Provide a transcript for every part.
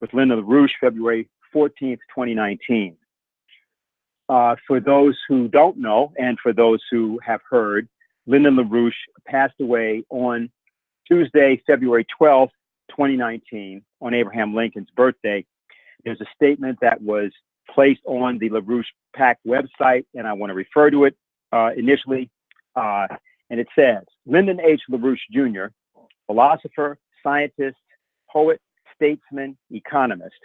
with Lyndon LaRouche, February 14th, 2019. For those who don't know, and for those who have heard, Lyndon LaRouche passed away on Tuesday, February 12th, 2019, on Abraham Lincoln's birthday. There's a statement that was placed on the LaRouche PAC website, and I want to refer to it initially. And it says, Lyndon H. LaRouche Jr., philosopher, scientist, poet, statesman, economist,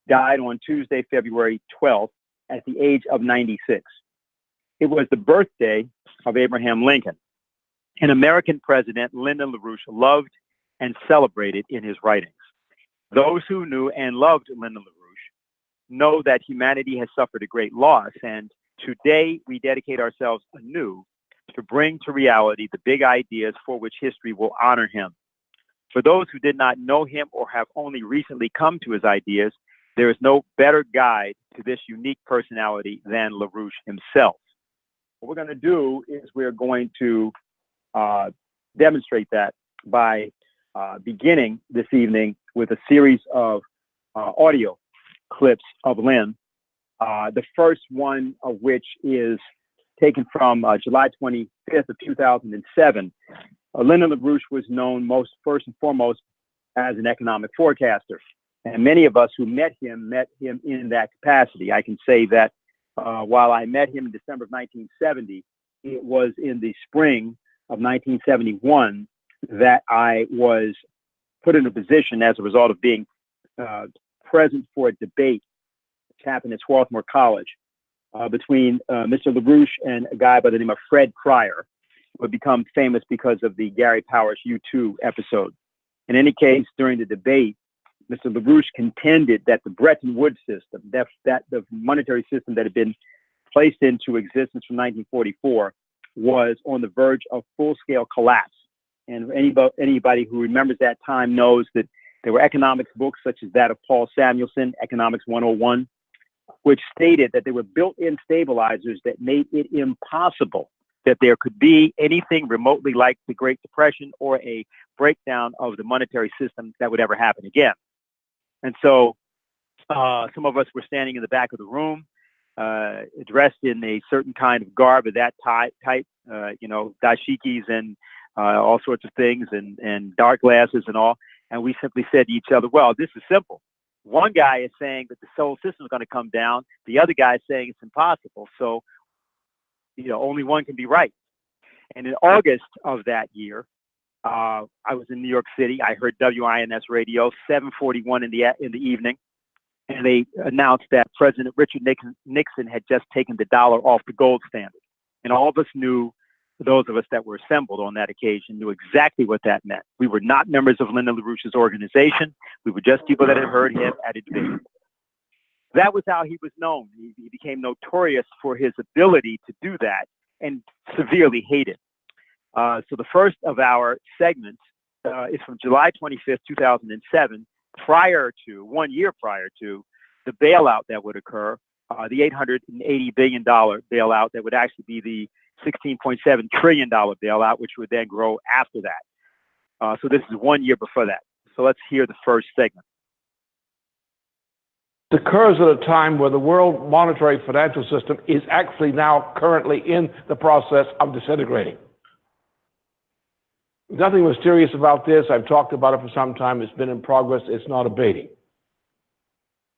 died on Tuesday, February 12th at the age of 96. It was the birthday of Abraham Lincoln, an American president Lyndon LaRouche loved and celebrated in his writings. Those who knew and loved Lyndon LaRouche know that humanity has suffered a great loss, and today we dedicate ourselves anew to bring to reality the big ideas for which history will honor him. For those who did not know him or have only recently come to his ideas, there is no better guide to this unique personality than LaRouche himself. What we're going to do is we're going to demonstrate that by beginning this evening with a series of audio clips of Lynn, the first one of which is taken from July 25th of 2007. Lyndon LaRouche was known first and foremost as an economic forecaster. And many of us who met him in that capacity. I can say that while I met him in December of 1970, it was in the spring of 1971 that I was put in a position as a result of being present for a debate which happened at Swarthmore College between Mr. LaRouche and a guy by the name of Fred Pryor, who had become famous because of the Gary Powers U2 episode. In any case, during the debate, Mr. LaRouche contended that the Bretton Woods system, that the monetary system that had been placed into existence from 1944, was on the verge of full-scale collapse. And anybody who remembers that time knows that there were economics books such as that of Paul Samuelson, Economics 101, which stated that there were built-in stabilizers that made it impossible that there could be anything remotely like the Great Depression or a breakdown of the monetary system that would ever happen again. And so some of us were standing in the back of the room, dressed in a certain kind of garb of that type, dashikis and all sorts of things and dark glasses and all. And we simply said to each other, well, this is simple. One guy is saying that the solar system is going to come down. The other guy is saying it's impossible. So, only one can be right. And in August of that year, I was in New York City. I heard WINS radio, 7:41 in the evening, and they announced that President Richard Nixon had just taken the dollar off the gold standard. And all of us knew, those of us that were assembled on that occasion, knew exactly what that meant. We were not members of Lyndon LaRouche's organization. We were just people that had heard him at a debate. That was how he was known. He became notorious for his ability to do that and severely hated. So the first of our segments is from July 25th, 2007, 1 year prior to the bailout that would occur, the $880 billion bailout that would actually be the $16.7 trillion bailout, which would then grow after that. So this is 1 year before that. So let's hear the first segment. It occurs at a time where the world monetary financial system is actually now currently in the process of disintegrating. Nothing mysterious about this. I've talked about it for some time. It's been in progress. It's not abating.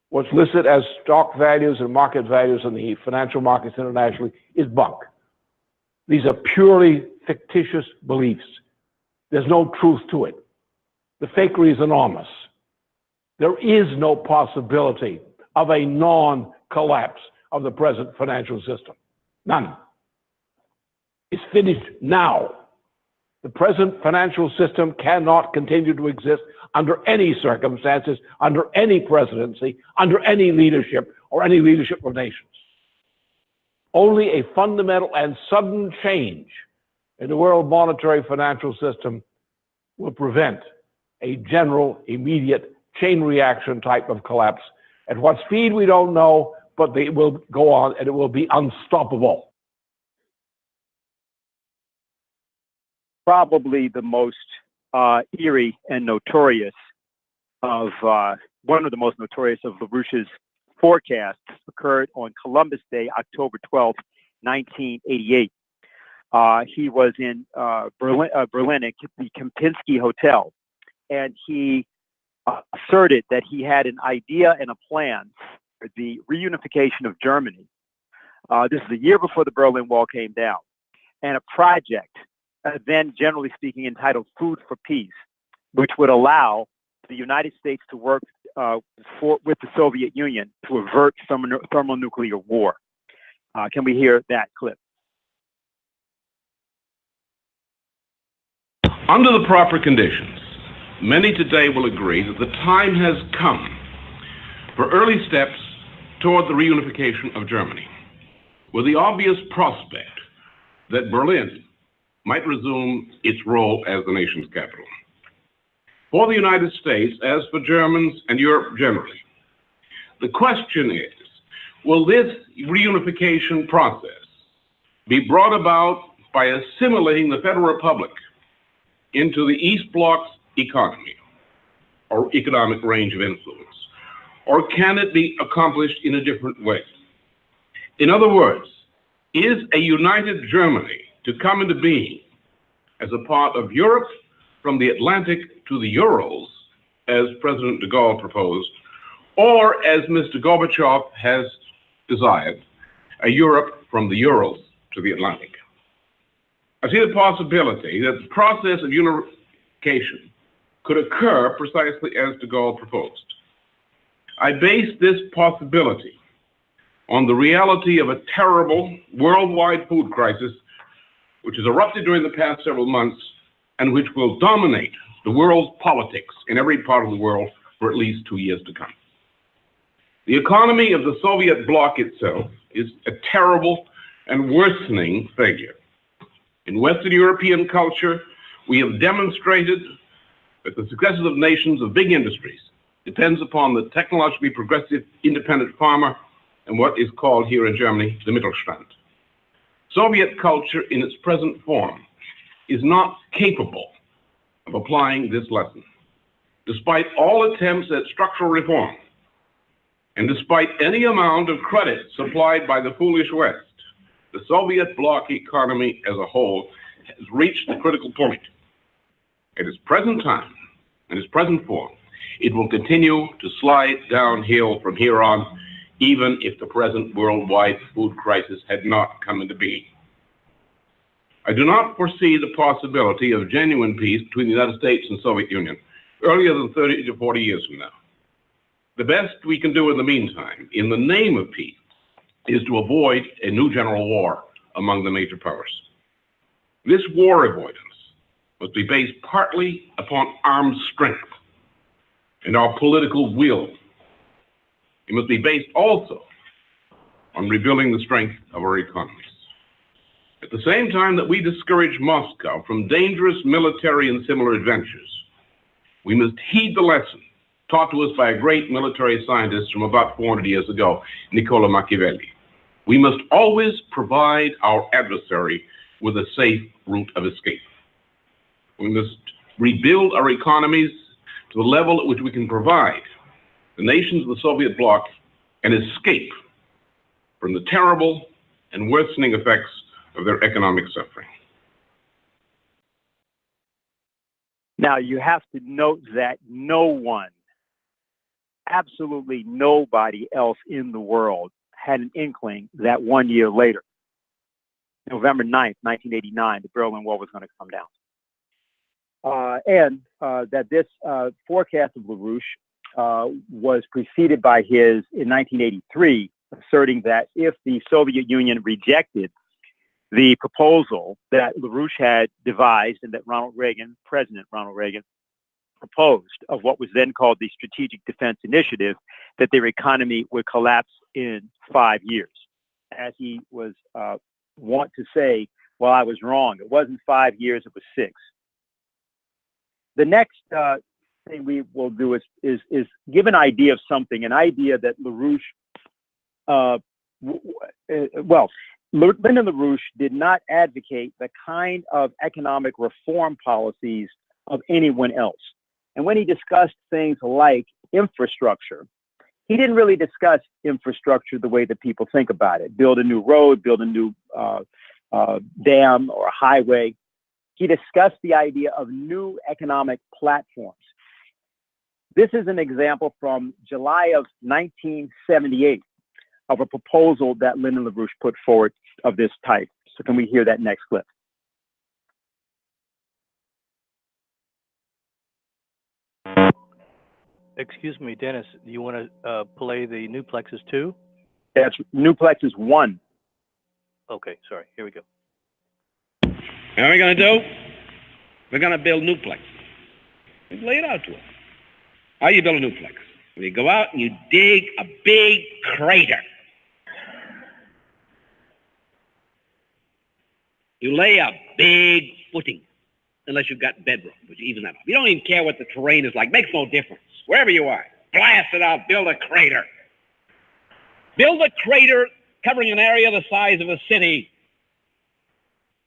What's listed as stock values and market values in the financial markets internationally is bunk. These are purely fictitious beliefs. There's no truth to it. The fakery is enormous. There is no possibility of a non-collapse of the present financial system. None. It's finished now. The present financial system cannot continue to exist under any circumstances, under any presidency, under any leadership, or any leadership of nations. Only a fundamental and sudden change in the world monetary financial system will prevent a general, immediate, chain reaction type of collapse. At what speed, we don't know, but it will go on and it will be unstoppable. Probably the most eerie and notorious of one of the most notorious of LaRouche's forecasts occurred on Columbus Day, October 12th, 1988. He was in Berlin at the Kempinski Hotel, and he asserted that he had an idea and a plan for the reunification of Germany. This is a year before the Berlin Wall came down, and a project, then generally speaking entitled Food for Peace, which would allow the United States to work with the Soviet Union to avert thermonuclear war. Can we hear that clip? Under the proper conditions, many today will agree that the time has come for early steps toward the reunification of Germany, with the obvious prospect that Berlin might resume its role as the nation's capital. For the United States, as for Germans and Europe generally, the question is, will this reunification process be brought about by assimilating the Federal Republic into the East Bloc's economy or economic range of influence? Or can it be accomplished in a different way? In other words, is a united Germany to come into being as a part of Europe from the Atlantic to the Urals, as President de Gaulle proposed, or as Mr. Gorbachev has desired, a Europe from the Urals to the Atlantic? I see the possibility that the process of unification could occur precisely as de Gaulle proposed. I base this possibility on the reality of a terrible worldwide food crisis which has erupted during the past several months and which will dominate the world's politics in every part of the world for at least 2 years to come. The economy of the Soviet bloc itself is a terrible and worsening failure. In Western European culture, we have demonstrated that the successes of nations of big industries depends upon the technologically progressive independent farmer and what is called here in Germany the Mittelstand. Soviet culture in its present form is not capable of applying this lesson. Despite all attempts at structural reform, and despite any amount of credit supplied by the foolish West, the Soviet bloc economy as a whole has reached the critical point. At its present time, in its present form, it will continue to slide downhill from here on, even if the present worldwide food crisis had not come into being. I do not foresee the possibility of genuine peace between the United States and the Soviet Union earlier than 30 to 40 years from now. The best we can do in the meantime, in the name of peace, is to avoid a new general war among the major powers. This war avoidance must be based partly upon armed strength and our political will. It must be based also on rebuilding the strength of our economies. At the same time that we discourage Moscow from dangerous military and similar adventures, we must heed the lesson taught to us by a great military scientist from about 400 years ago, Niccolo Machiavelli. We must always provide our adversary with a safe route of escape. We must rebuild our economies to the level at which we can provide the nations of the Soviet bloc an escape from the terrible and worsening effects of their economic suffering. Now, you have to note that no one, absolutely nobody else in the world had an inkling that 1 year later, November 9th, 1989, the Berlin Wall was going to come down. And that this forecast of LaRouche was preceded by his, in 1983, asserting that if the Soviet Union rejected the proposal that LaRouche had devised and that President Ronald Reagan proposed of what was then called the Strategic Defense Initiative, that their economy would collapse in 5 years. As he was wont to say, well, I was wrong. It wasn't 5 years, it was 6. The next thing we will do is give an idea of something, an idea that LaRouche, Lyndon LaRouche did not advocate the kind of economic reform policies of anyone else. And when he discussed things like infrastructure, he didn't really discuss infrastructure the way that people think about it. Build a new road, build a new dam or a highway. He discussed the idea of new economic platforms. This is an example from July of 1978 of a proposal that Lyndon LaRouche put forward of this type. So can we hear that next clip? Excuse me, Dennis, do you want to play the Newplexes too? That's Newplexes 1. Okay, sorry, here we go. What are we going to do? We're going to build Newplexes. We lay it out to us. How do you build a Newplex? Well, you go out and you dig a big crater. You lay a big footing, unless you've got bedrock, which you even that off. You don't even care what the terrain is like. Makes no difference. Wherever you are, blast it out, build a crater. Build a crater covering an area the size of a city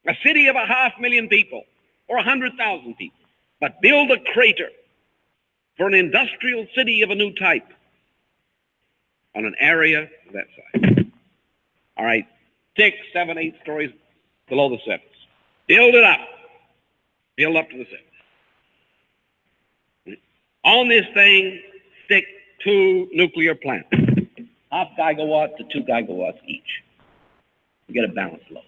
of 500,000 people or 100,000 people. But build a crater for an industrial city of a new type on an area of that size. All right, 6, 7, 8 stories below the surface. Build it up. Build up to the surface. On this thing, stick 2 nuclear plants, 0.5 gigawatts to 2 gigawatts each. You get a balanced load.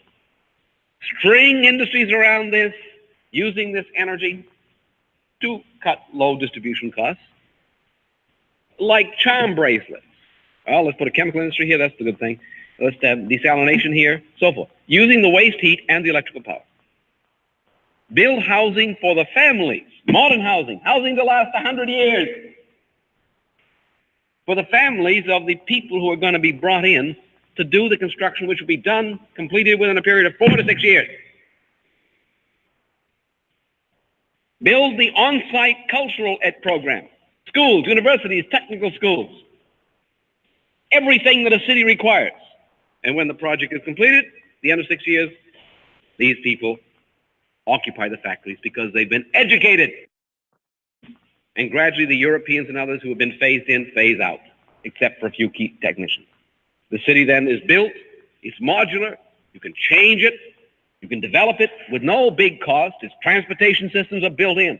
String industries around this, using this energy to cut low distribution costs, like charm bracelets. Well, let's put a chemical industry here, that's the good thing. Let's have desalination here, so forth. Using the waste heat and the electrical power. Build housing for the families, modern housing to last 100 years. For the families of the people who are going to be brought in to do the construction, which will be done, completed within a period of 4 to 6 years. Build the on-site cultural ed program, schools, universities, technical schools, everything that a city requires. And when the project is completed, at the end of 6 years, these people occupy the factories because they've been educated. And gradually the Europeans and others who have been phased in, phase out, except for a few key technicians. The city then is built, it's modular, you can change it, you can develop it with no big cost. Its transportation systems are built in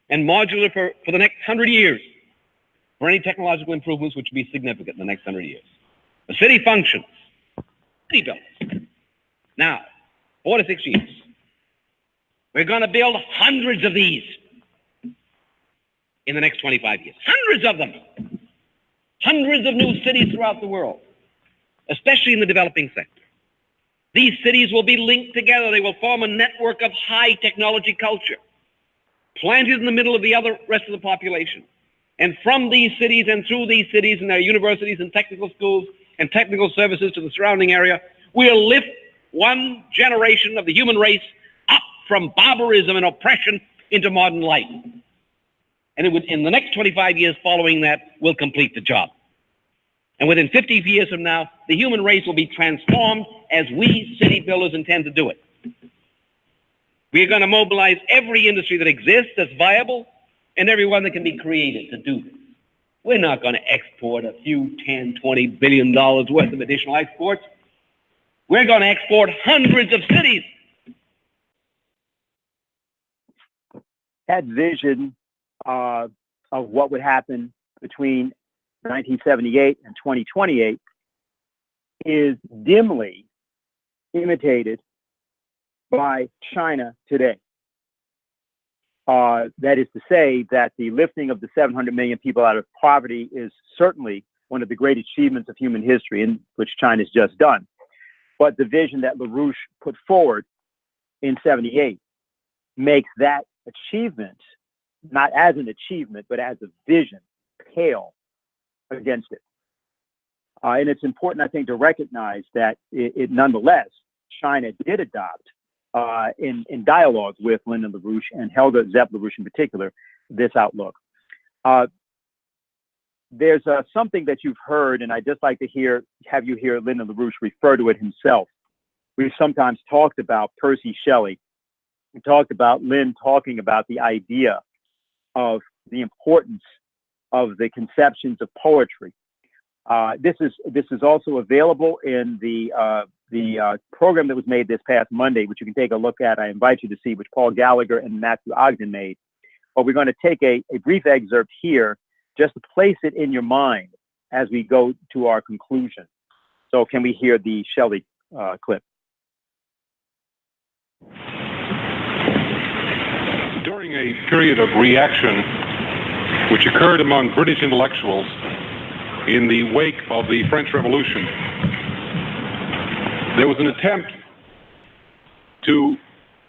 and modular for the next 100 years for any technological improvements which will be significant in the next 100 years. The city functions. City builds. Now, 4 to 6 years. We're going to build hundreds of these in the next 25 years. Hundreds of them. Hundreds of new cities throughout the world, especially in the developing sector. These cities will be linked together. They will form a network of high technology culture, planted in the middle of the rest of the population. And from these cities and through these cities and their universities and technical schools and technical services to the surrounding area, we'll lift one generation of the human race up from barbarism and oppression into modern life. And in the next 25 years following that, we'll complete the job. And within 50 years from now, the human race will be transformed as we city builders intend to do it. We're going to mobilize every industry that exists that's viable and every one that can be created to do this. We're not going to export a few $10, $20 billion worth of additional exports. We're going to export hundreds of cities. That vision of what would happen between 1978 and 2028 is dimly imitated by China today. That is to say that the lifting of the 700 million people out of poverty is certainly one of the great achievements of human history, in which China's just done. But the vision that LaRouche put forward in 78 makes that achievement, not as an achievement, but as a vision, pale against it. And it's important, I think, to recognize that it nonetheless, China did adopt, in dialogue with Lyndon LaRouche and Helga Zepp LaRouche in particular, this outlook. There's something that you've heard, and I'd just like to have you hear Lyndon LaRouche refer to it himself. We've sometimes talked about Percy Shelley. We talked about Lynn talking about the idea of the importance of the conceptions of poetry. This is also available in the program that was made this past Monday, which you can take a look at. I invite you to see, which Paul Gallagher and Matthew Ogden made. But we're going to take a brief excerpt here just to place it in your mind as we go to our conclusion. So can we hear the Shelley clip? During a period of reaction which occurred among British intellectuals in the wake of the French Revolution, there was an attempt to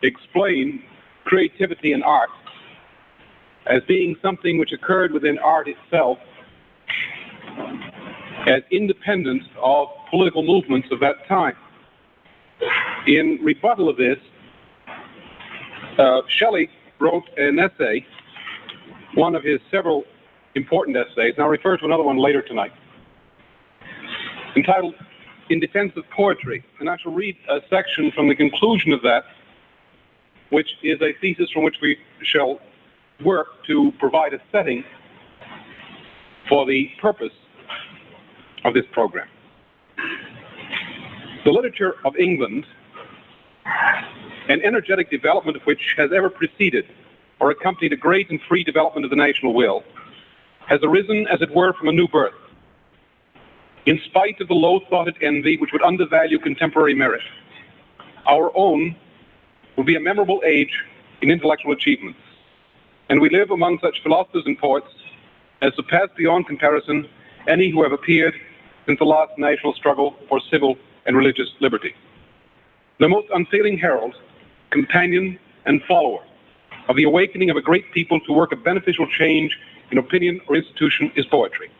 explain creativity in art as being something which occurred within art itself, as independent of political movements of that time. In rebuttal of this, Shelley wrote an essay, one of his several important essays, and I'll refer to another one later tonight, entitled In Defense of Poetry. And I shall read a section from the conclusion of that, which is a thesis from which we shall work to provide a setting for the purpose of this program. The literature of England, an energetic development of which has ever preceded or accompanied a great and free development of the national will, has arisen, as it were, from a new birth, in spite of the low-thoughted envy which would undervalue contemporary merit. Our own will be a memorable age in intellectual achievements, and we live among such philosophers and poets as surpass beyond comparison any who have appeared since the last national struggle for civil and religious liberty. The most unfailing herald, companion, and follower of the awakening of a great people to work a beneficial change in opinion or institution is poetry.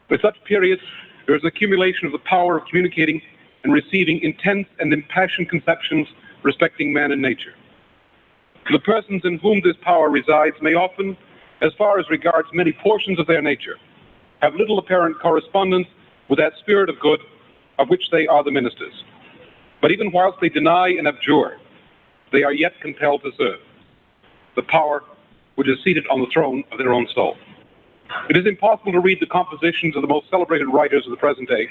With such periods, there is an accumulation of the power of communicating and receiving intense and impassioned conceptions respecting man and nature. The persons in whom this power resides may often, as far as regards many portions of their nature, have little apparent correspondence with that spirit of good of which they are the ministers. But even whilst they deny and abjure, they are yet compelled to serve the power which is seated on the throne of their own soul. It is impossible to read the compositions of the most celebrated writers of the present day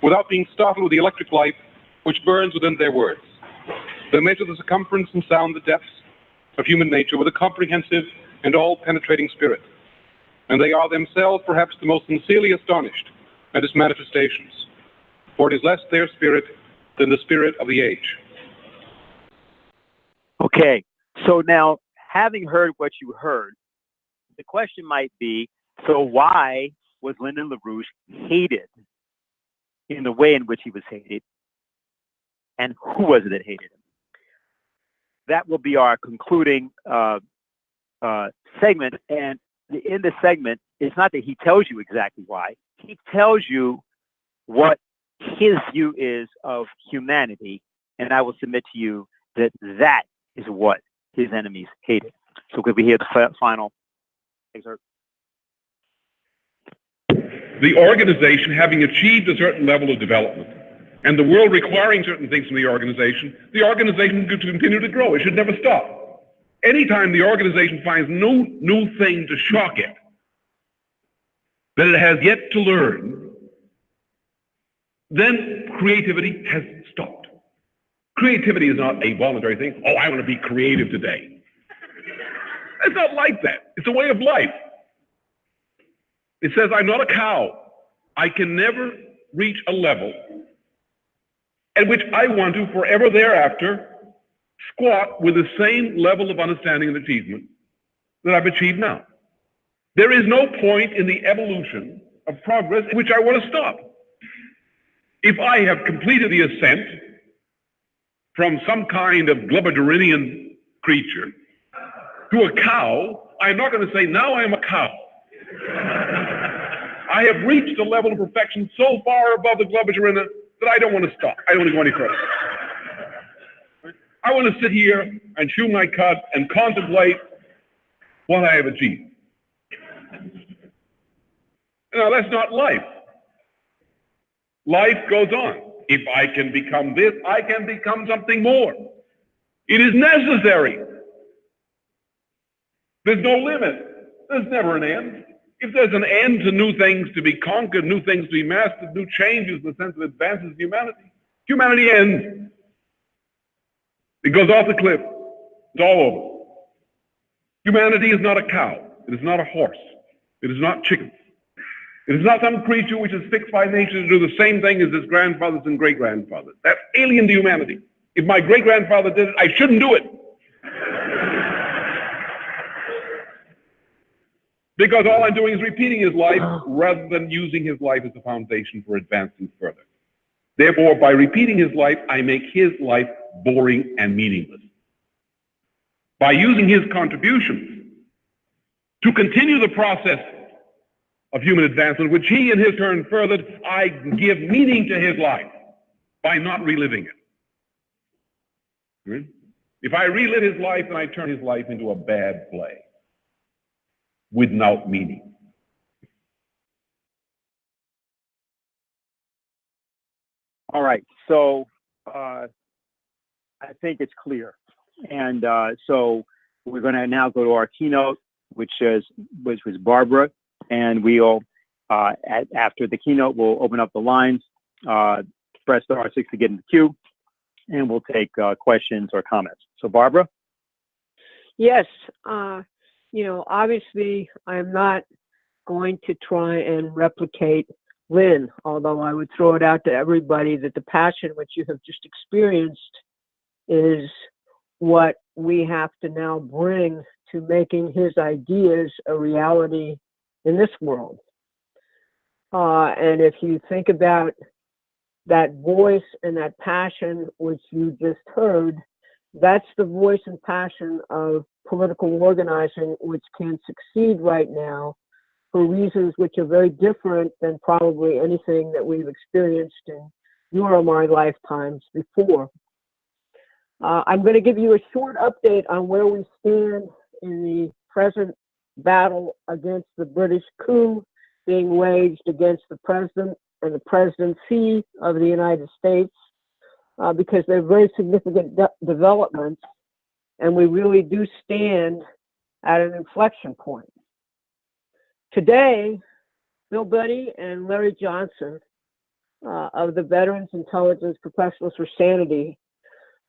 without being startled with the electric life which burns within their words. They measure the circumference and sound the depths of human nature with a comprehensive and all-penetrating spirit, and they are themselves perhaps the most sincerely astonished at its manifestations, for it is less their spirit than the spirit of the age. Okay, so now, having heard what you heard, the question might be, so why was Lyndon LaRouche hated in the way in which he was hated, and who was it that hated him? That will be our concluding segment, and in this segment, it's not that he tells you exactly why. He tells you what his view is of humanity, and I will submit to you that that is what his enemies hated. So could we hear the final excerpt? The organization having achieved a certain level of development, and the world requiring certain things from the organization could continue to grow. It should never stop. Anytime the organization finds no new thing to shock it that it has yet to learn, then creativity has stopped. Creativity is not a voluntary thing. Oh, I want to be creative today. It's not like that. It's a way of life. It says, I'm not a cow. I can never reach a level at which I want to forever thereafter squat with the same level of understanding and achievement that I've achieved now. There is no point in the evolution of progress in which I want to stop. If I have completed the ascent from some kind of Globigerinian creature to a cow, I'm not going to say, now I am a cow. I have reached a level of perfection so far above the Globigerina that I don't want to stop. I don't want to go any further. I want to sit here and chew my cud and contemplate what I have achieved. Now, that's not life. Life goes on. If I can become this, I can become something more. It is necessary. There's no limit There's never an end. If there's an end to new things to be conquered, new things to be mastered, new changes in the sense of advances in humanity, humanity ends. It goes off the cliff. It's all over. Humanity is not a cow. It is not a horse. It is not chickens. It is not some creature which is fixed by nature to do the same thing as its grandfathers and great-grandfathers. That's alien to humanity. If my great-grandfather did it, I shouldn't do it. Because all I'm doing is repeating his life rather than using his life as a foundation for advancing further. Therefore, by repeating his life, I make his life boring and meaningless. By using his contributions to continue the process of human advancement, which he in his turn furthered, I give meaning to his life by not reliving it. If I relive his life, then I turn his life into a bad play without meaning. All right, so I think it's clear. And so we're going to now go to our keynote, which was Barbara, and we'll, after the keynote, we'll open up the lines, press star 6 to get in the queue, and we'll take questions or comments. So Barbara? Yes, you know, obviously I'm not going to try and replicate Lynn, although I would throw it out to everybody that the passion which you have just experienced is what we have to now bring to making his ideas a reality in this world. And if you think about that voice and that passion which you just heard, that's the voice and passion of political organizing, which can succeed right now for reasons which are very different than probably anything that we've experienced in your or my lifetimes before. I'm going to give you a short update on where we stand in the present battle against the British coup being waged against the president and the presidency of the United States, because they're very significant developments, and we really do stand at an inflection point. Today, Bill Buddy and Larry Johnson of the Veterans Intelligence Professionals for Sanity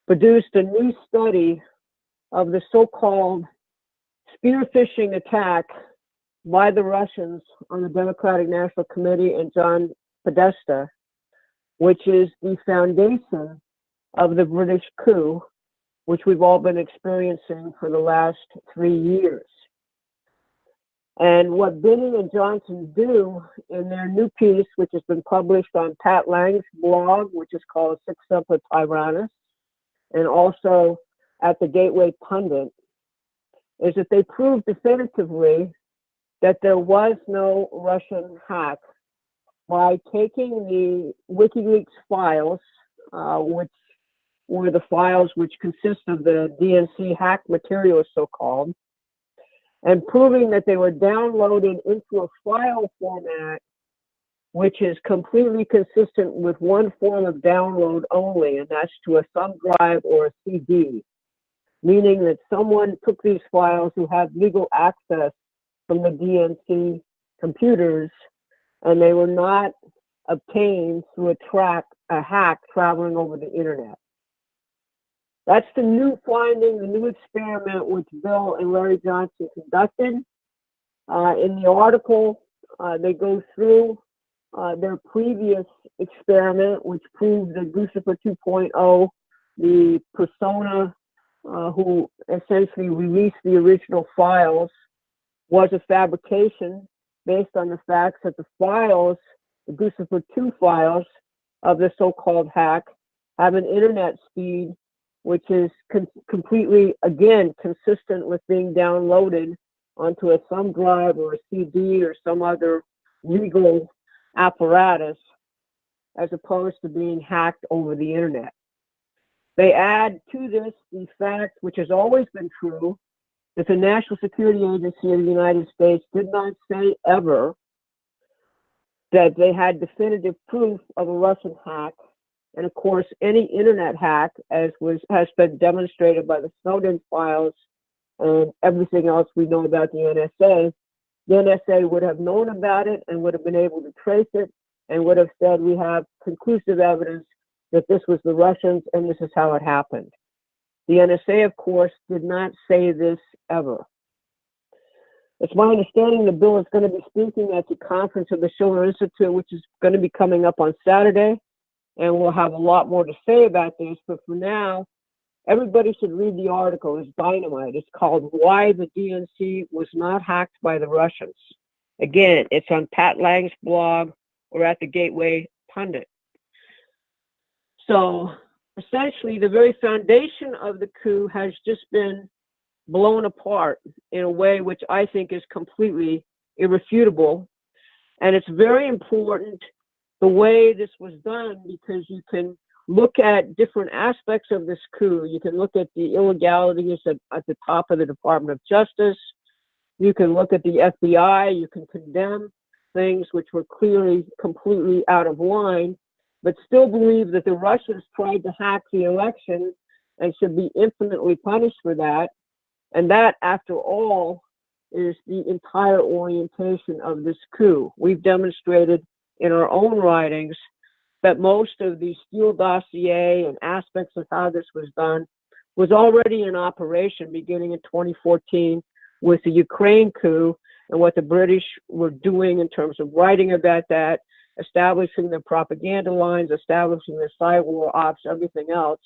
produced a new study of the so-called spear-phishing attack by the Russians on the Democratic National Committee and John Podesta, which is the foundation of the British coup, which we've all been experiencing for the last 3 years. And what Binney and Johnson do in their new piece, which has been published on Pat Lang's blog, which is called Six Semper Tyrannis, and also at the Gateway Pundit, is that they prove definitively that there was no Russian hack by taking the WikiLeaks files, which were the files which consist of the DNC hack material, so-called, and proving that they were downloaded into a file format which is completely consistent with one form of download only, and that's to a thumb drive or a CD, meaning that someone took these files who had legal access from the DNC computers, and they were not obtained through a hack traveling over the internet. That's the new finding, the new experiment which Bill and Larry Johnson conducted. In the article, they go through their previous experiment, which proved that Lucifer 2.0, the persona who essentially released the original files, was a fabrication based on the facts that the files, the Lucifer 2 files of the so-called hack, have an internet speed which is completely, again, consistent with being downloaded onto a thumb drive or a CD or some other legal apparatus, as opposed to being hacked over the internet. They add to this the fact, which has always been true, that the National Security Agency of the United States did not say ever that they had definitive proof of a Russian hack. And of course, any internet hack, as has been demonstrated by the Snowden files and everything else we know about the NSA, the NSA would have known about it and would have been able to trace it and would have said, we have conclusive evidence that this was the Russians and this is how it happened. The NSA, of course, did not say this ever. It's my understanding the bill is going to be speaking at the conference of the Schiller Institute, which is going to be coming up on Saturday, and we'll have a lot more to say about this. But for now, everybody should read the article. It's dynamite. It's called Why the DNC Was Not Hacked by the Russians. Again, it's on Pat Lang's blog or at the Gateway Pundit. So essentially, the very foundation of the coup has just been blown apart in a way which I think is completely irrefutable. And it's very important the way this was done, because you can look at different aspects of this coup. You can look at the illegalities at the top of the Department of Justice. You can look at the FBI. You can condemn things which were clearly completely out of line, but still believe that the Russians tried to hack the election and should be infinitely punished for that. And that, after all, is the entire orientation of this coup. We've demonstrated in our own writings that most of the Steele dossier and aspects of how this was done was already in operation beginning in 2014 with the Ukraine coup and what the British were doing in terms of writing about that, establishing their propaganda lines, establishing their cyber ops, everything else,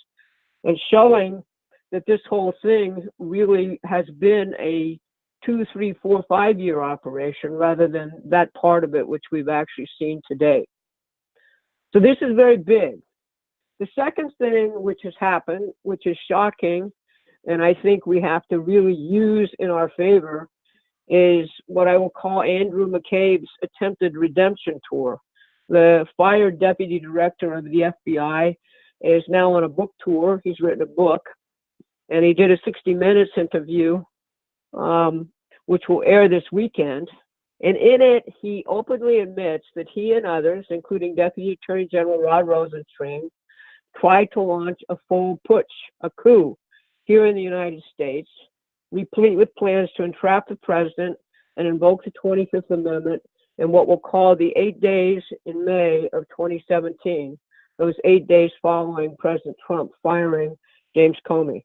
and showing that this whole thing really has been a 2, 3, 4, 5-year operation rather than that part of it which we've actually seen today. So this is very big. The second thing which has happened, which is shocking, and I think we have to really use in our favor, is what I will call Andrew McCabe's attempted redemption tour. The fired deputy director of the FBI is now on a book tour. He's written a book, and he did a 60 Minutes interview, which will air this weekend. And in it, he openly admits that he and others, including Deputy Attorney General Rod Rosenstein, tried to launch a full putsch, a coup, here in the United States, replete with plans to entrap the president and invoke the 25th Amendment in what we'll call the 8 days in May of 2017, those 8 days following President Trump firing James Comey.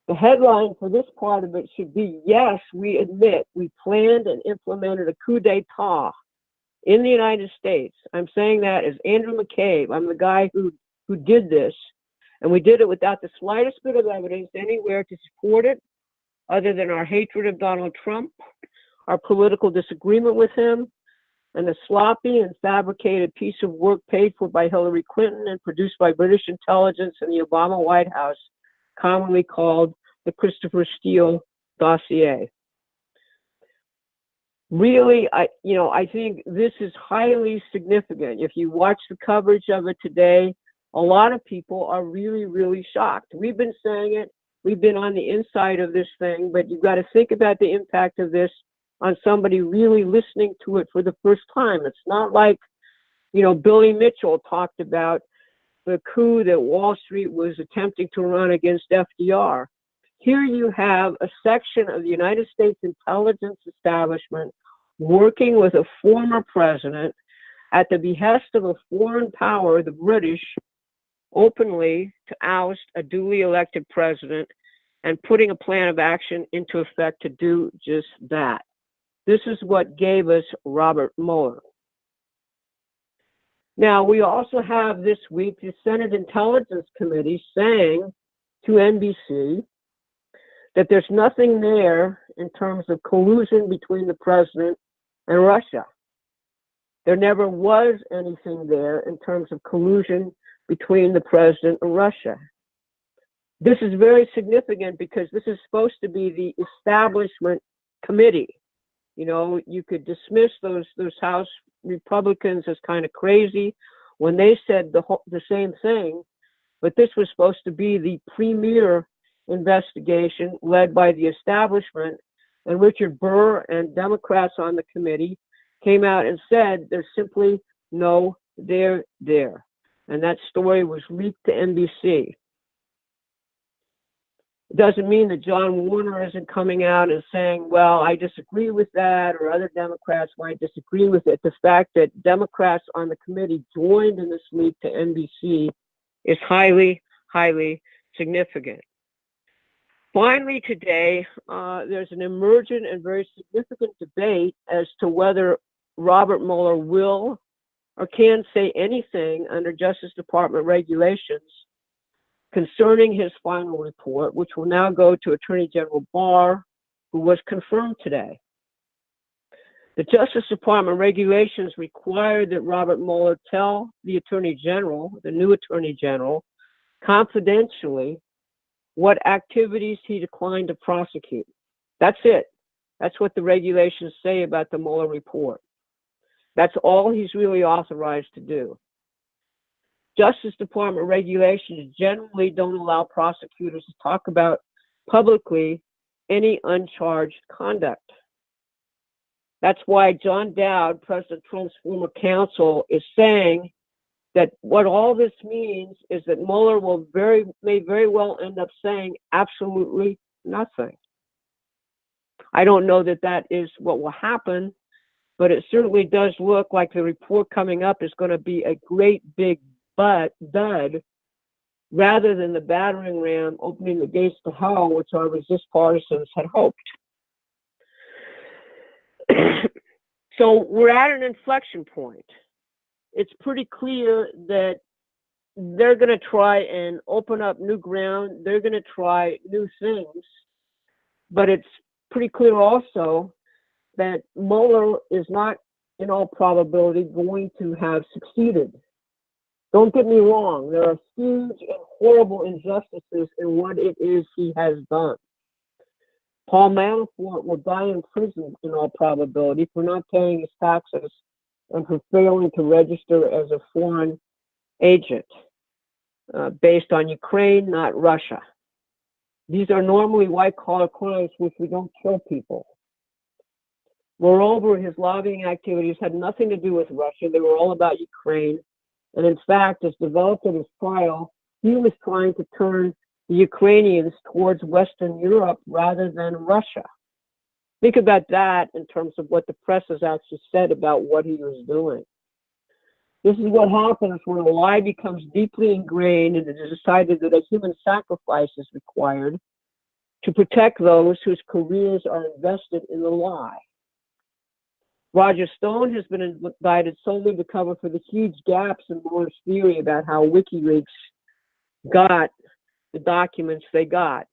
The headline for this part of it should be, yes, we admit we planned and implemented a coup d'etat in the United States. I'm saying that as Andrew McCabe. I'm the guy who did this, and we did it without the slightest bit of evidence anywhere to support it, other than our hatred of Donald Trump, our political disagreement with him, and the sloppy and fabricated piece of work paid for by Hillary Clinton and produced by British intelligence in the Obama White House, commonly called the Christopher Steele dossier. Really, I think this is highly significant. If you watch the coverage of it today, a lot of people are really, really shocked. We've been saying it. We've been on the inside of this thing, but you've got to think about the impact of this on somebody really listening to it for the first time. It's not like, Billy Mitchell talked about the coup that Wall Street was attempting to run against FDR. Here you have a section of the United States intelligence establishment working with a former president at the behest of a foreign power, the British, openly to oust a duly elected president and putting a plan of action into effect to do just that. This is what gave us Robert Mueller. Now, we also have this week the Senate Intelligence Committee saying to NBC that there's nothing there in terms of collusion between the president and Russia. There never was anything there in terms of collusion between the president and Russia. This is very significant because this is supposed to be the establishment committee. You could dismiss those House Republicans as kind of crazy when they said the same thing, but this was supposed to be the premier investigation led by the establishment, and Richard Burr and Democrats on the committee came out and said there's simply no there there. And that story was leaked to NBC. It doesn't mean that John Warner isn't coming out and saying, well, I disagree with that, or other Democrats might disagree with it. The fact that Democrats on the committee joined in this leak to NBC is highly, highly significant. Finally, today, there's an emergent and very significant debate as to whether Robert Mueller will or can say anything under Justice Department regulations concerning his final report, which will now go to Attorney General Barr, who was confirmed today. The Justice Department regulations require that Robert Mueller tell the Attorney General, the new Attorney General, confidentially what activities he declined to prosecute. That's it. That's what the regulations say about the Mueller report. That's all he's really authorized to do. Justice Department regulations generally don't allow prosecutors to talk about publicly any uncharged conduct. That's why John Dowd, President Trump's former counsel, is saying that what all this means is that Mueller may very well end up saying absolutely nothing. I don't know that that is what will happen, but it certainly does look like the report coming up is going to be a great big dud, rather than the battering ram opening the gates to hell, which our resist partisans had hoped. So we're at an inflection point. It's pretty clear that they're going to try and open up new ground. They're going to try new things. But it's pretty clear also that Mueller is not, in all probability, going to have succeeded. Don't get me wrong, there are huge and horrible injustices in what it is he has done. Paul Manafort will die in prison, in all probability, for not paying his taxes and for failing to register as a foreign agent based on Ukraine, not Russia. These are normally white-collar crimes which we don't kill people. Moreover, his lobbying activities had nothing to do with Russia. They were all about Ukraine. And in fact, as developed in his trial, he was trying to turn the Ukrainians towards Western Europe rather than Russia. Think about that in terms of what the press has actually said about what he was doing. This is what happens when a lie becomes deeply ingrained and it is decided that a human sacrifice is required to protect those whose careers are invested in the lie. Roger Stone has been indicted solely to cover for the huge gaps in Mueller's theory about how WikiLeaks got the documents they got.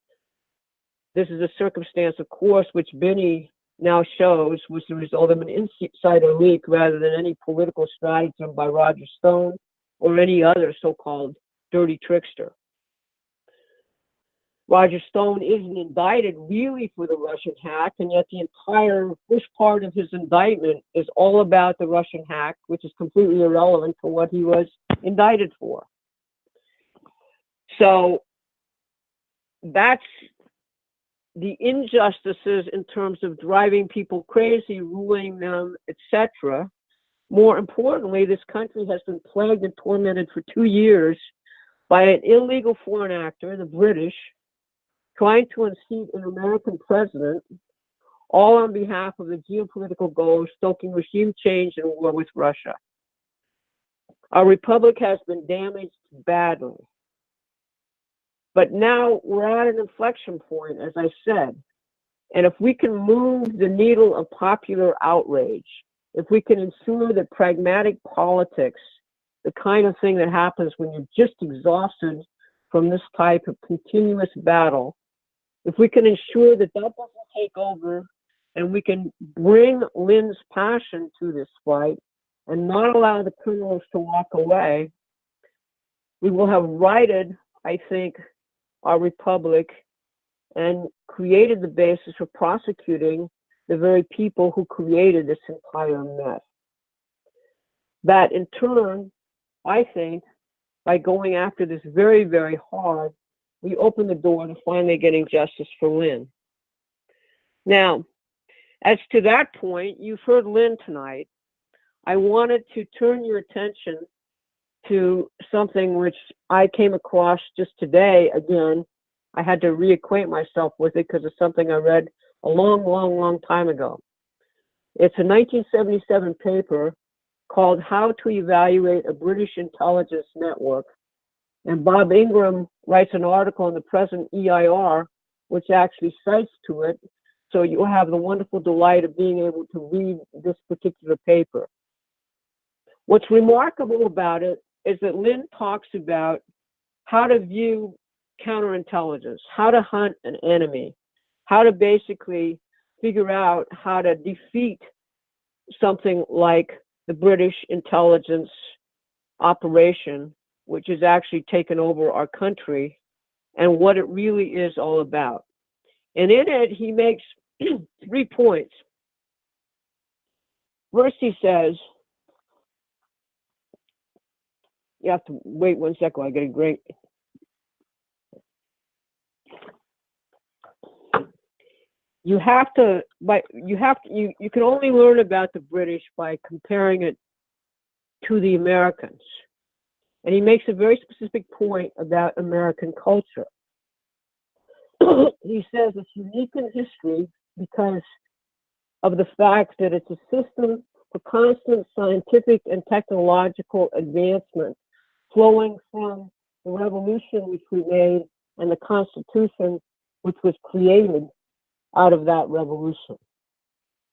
This is a circumstance, of course, which Binney now shows was the result of an insider leak rather than any political stratagem by Roger Stone or any other so-called dirty trickster. Roger Stone isn't indicted really for the Russian hack, and yet the entire first part of his indictment is all about the Russian hack, which is completely irrelevant to what he was indicted for. So that's the injustices in terms of driving people crazy, ruling them, etc. More importantly, this country has been plagued and tormented for 2 years by an illegal foreign actor, the British, trying to unseat an American president, all on behalf of the geopolitical goals, stoking regime change and war with Russia. Our republic has been damaged badly. But now we're at an inflection point, as I said. And if we can move the needle of popular outrage, if we can ensure that pragmatic politics, the kind of thing that happens when you're just exhausted from this type of continuous battle, if we can ensure that that doesn't take over and we can bring Lynn's passion to this fight and not allow the criminals to walk away, we will have righted, I think, our republic and created the basis for prosecuting the very people who created this entire mess. That in turn, I think, by going after this very, very hard, we open the door to finally getting justice for Lynn. Now, as to that point, you've heard Lynn tonight. I wanted to turn your attention to something which I came across just today, again, I had to reacquaint myself with it because it's something I read a long time ago. It's a 1977 paper called How to Evaluate a British Intelligence Network. And Bob Ingram writes an article in the present EIR, which actually cites to it. So you'll have the wonderful delight of being able to read this particular paper. What's remarkable about it is that Lynn talks about how to view counterintelligence, how to hunt an enemy, how to basically figure out how to defeat something like the British intelligence operation, which has actually taken over our country, and what it really is all about. And in it, he makes 3 points. First, he says, you have to wait 1 second, I get a great. You can only learn about the British by comparing it to the Americans. And he makes a very specific point about American culture. He says it's unique in history because of the fact that it's a system for constant scientific and technological advancement flowing from the revolution which we made and the Constitution which was created out of that revolution.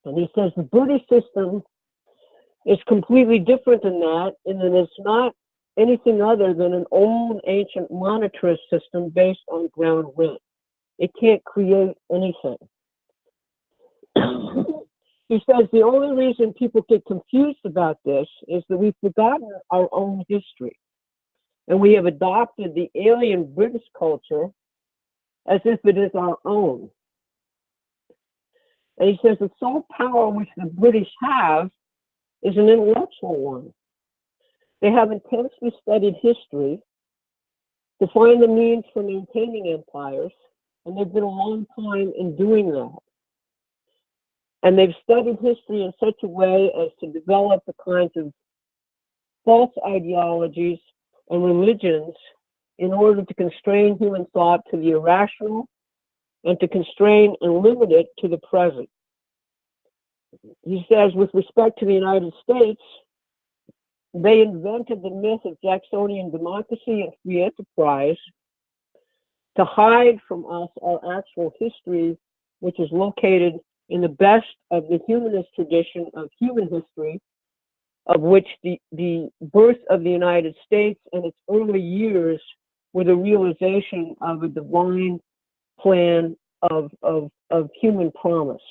And he says the British system is completely different than that, in that it's not anything other than an old ancient monetarist system based on ground rent. It can't create anything. He says the only reason people get confused about this is that we've forgotten our own history. And we have adopted the alien British culture as if it is our own. And he says the sole power which the British have is an intellectual one. They have intensely studied history to find the means for maintaining empires, and they've been a long time in doing that. And they've studied history in such a way as to develop the kinds of false ideologies and religions in order to constrain human thought to the irrational and to constrain and limit it to the present. He says, with respect to the United States, they invented the myth of Jacksonian democracy and free enterprise to hide from us our actual history, which is located in the best of the humanist tradition of human history, of which the birth of the United States and its early years were the realization of a divine plan of human promise.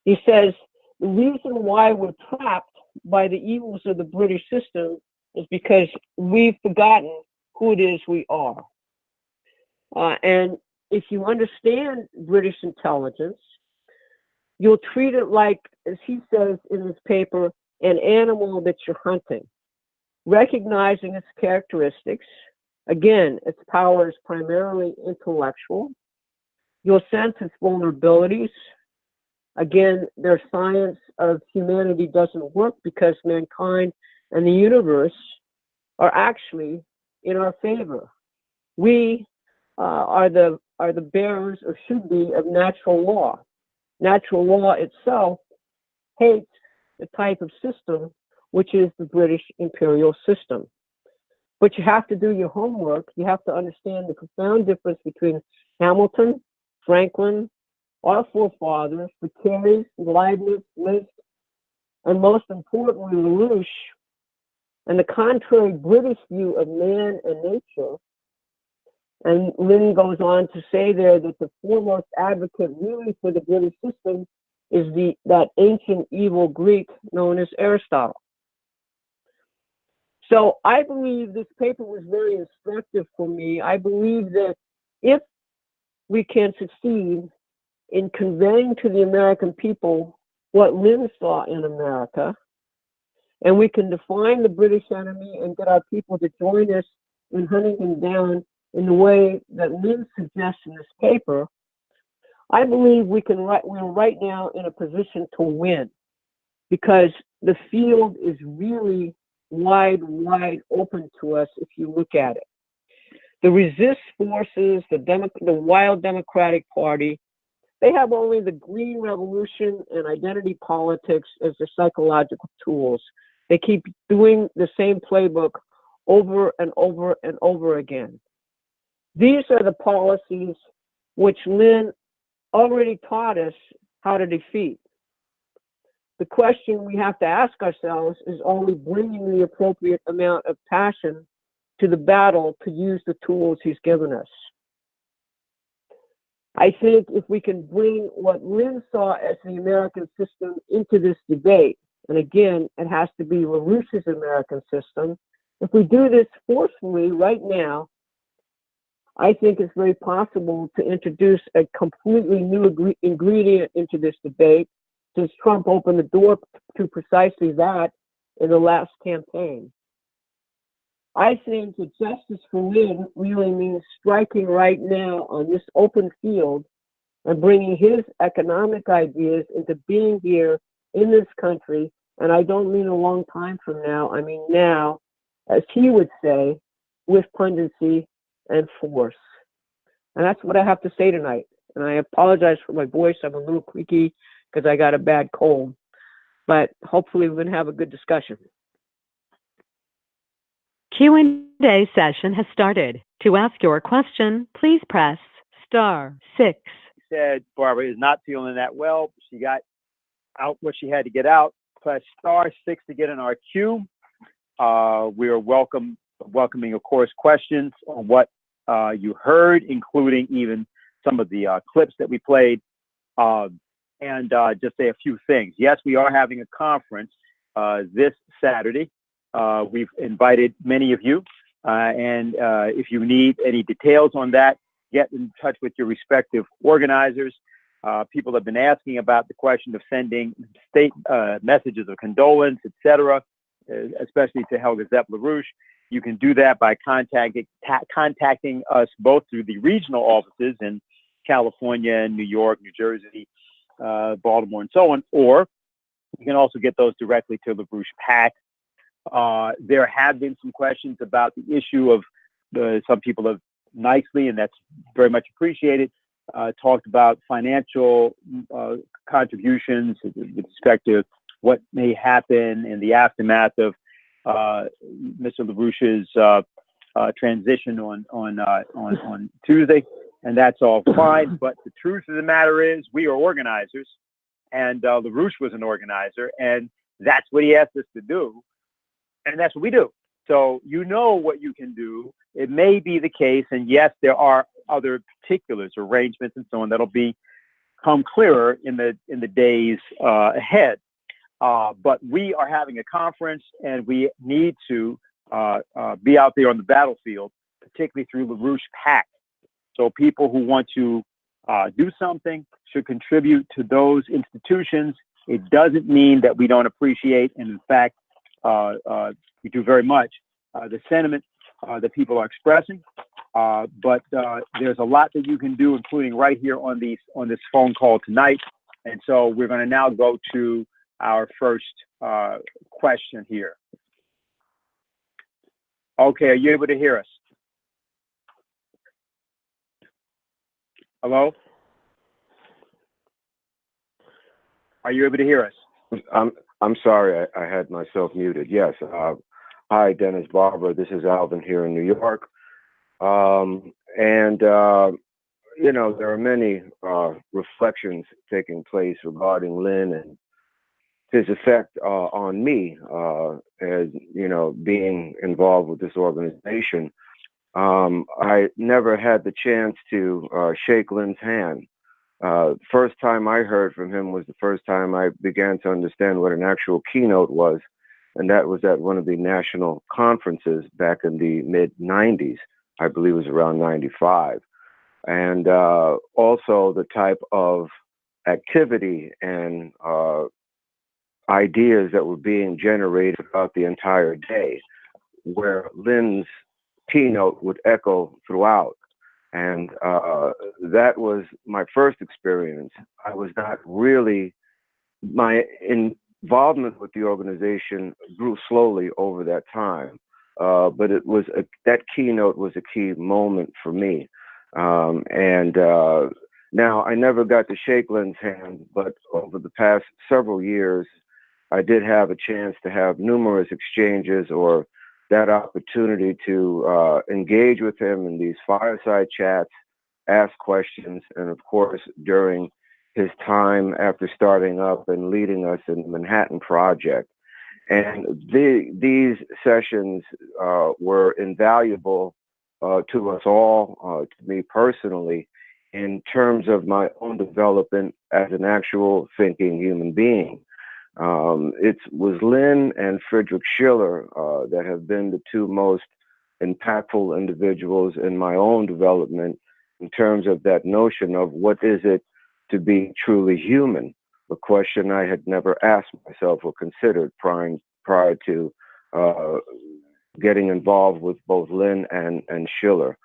He says, the reason why we're trapped by the evils of the British system is because we've forgotten who it is we are. And if you understand British intelligence, you'll treat it like, as he says in his paper, an animal that you're hunting, recognizing its characteristics. Again, its power is primarily intellectual. You'll sense its vulnerabilities. Again, their science of humanity doesn't work because mankind and the universe are actually in our favor. We are the bearers, or should be, of natural law. Natural law itself hates the type of system which is the British imperial system. But you have to do your homework. You have to understand the profound difference between Hamilton, Franklin, our forefathers, Carey, Leibniz, Liszt, and most importantly, LaRouche, and the contrary British view of man and nature. And Lynn goes on to say there that the foremost advocate really for the British system is that ancient evil Greek known as Aristotle. So I believe this paper was very instructive for me. I believe that if we can succeed in conveying to the American people what Lynn saw in America, and we can define the British enemy and get our people to join us in hunting him down in the way that Lynn suggests in this paper, I believe we're right now in a position to win, because the field is really wide open to us if you look at it. The resist forces, the wild Democratic Party, they have only the green revolution and identity politics as their psychological tools. They keep doing the same playbook over and over and over again. These are the policies which Lynn already taught us how to defeat. The question we have to ask ourselves is, are we bringing the appropriate amount of passion to the battle to use the tools he's given us? I think if we can bring what Lynn saw as the American system into this debate, and again, it has to be LaRouche's American system, if we do this forcefully right now, I think it's very possible to introduce a completely new ingredient into this debate, since Trump opened the door to precisely that in the last campaign. I think that justice for Lynn really means striking right now on this open field and bringing his economic ideas into being here in this country. And I don't mean a long time from now. I mean now, as he would say, with pungency and force. And that's what I have to say tonight. And I apologize for my voice. I'm a little creaky because I got a bad cold. But hopefully we're going to have a good discussion. Q&A session has started. To ask your question, please press *6. Said Barbara is not feeling that well. She got out what she had to get out. Press *6 to get in our queue. We are welcoming, of course, questions on what you heard, including even some of the clips that we played. And just say a few things. Yes, we are having a conference this Saturday. We've invited many of you, and if you need any details on that, get in touch with your respective organizers. People have been asking about the question of sending state messages of condolence, etc., especially to Helga Zepp LaRouche. You can do that by contacting us both through the regional offices in California, New York, New Jersey, Baltimore, and so on, or you can also get those directly to LaRouche PAC. There have been some questions about the issue of some people have nicely, and that's very much appreciated, talked about financial contributions with respect to what may happen in the aftermath of Mr. LaRouche's transition on Tuesday, and that's all fine. But the truth of the matter is, we are organizers, and LaRouche was an organizer, and that's what he asked us to do. And that's what we do. So you know what you can do. It may be the case, and yes, there are other particulars, arrangements, and so on that'll become clearer in the days ahead. But we are having a conference, and we need to be out there on the battlefield, particularly through LaRouche PAC. So people who want to do something should contribute to those institutions. It doesn't mean that we don't appreciate, and in fact, we do very much, the sentiment that people are expressing, but there's a lot that you can do, including right here on this phone call tonight. And so we're going to now go to our first question here. Okay, are you able to hear us? Hello? Are you able to hear us? I'm sorry, I had myself muted. Yes. Hi, Dennis, Barbara. This is Alvin here in New York. You know, there are many reflections taking place regarding Lynn and his effect on me as, you know, being involved with this organization. I never had the chance to shake Lynn's hand. First time I heard from him was the first time I began to understand what an actual keynote was, and that was at one of the national conferences back in the mid-90s. I believe it was around 95. And also the type of activity and ideas that were being generated throughout the entire day, where Lynn's keynote would echo throughout. And that was my first experience. I was not really, my involvement with the organization grew slowly over that time. but it was that keynote was a key moment for me. Now I never got to shake Lynn's hand, but over the past several years, I did have a chance to have numerous exchanges or that opportunity to engage with him in these fireside chats, ask questions, and of course, during his time after starting up and leading us in the Manhattan Project. And these sessions were invaluable to us all, to me personally, in terms of my own development as an actual thinking human being. It was Lynn and Friedrich Schiller that have been the two most impactful individuals in my own development in terms of that notion of what is it to be truly human, a question I had never asked myself or considered prior to getting involved with both Lynn and Schiller.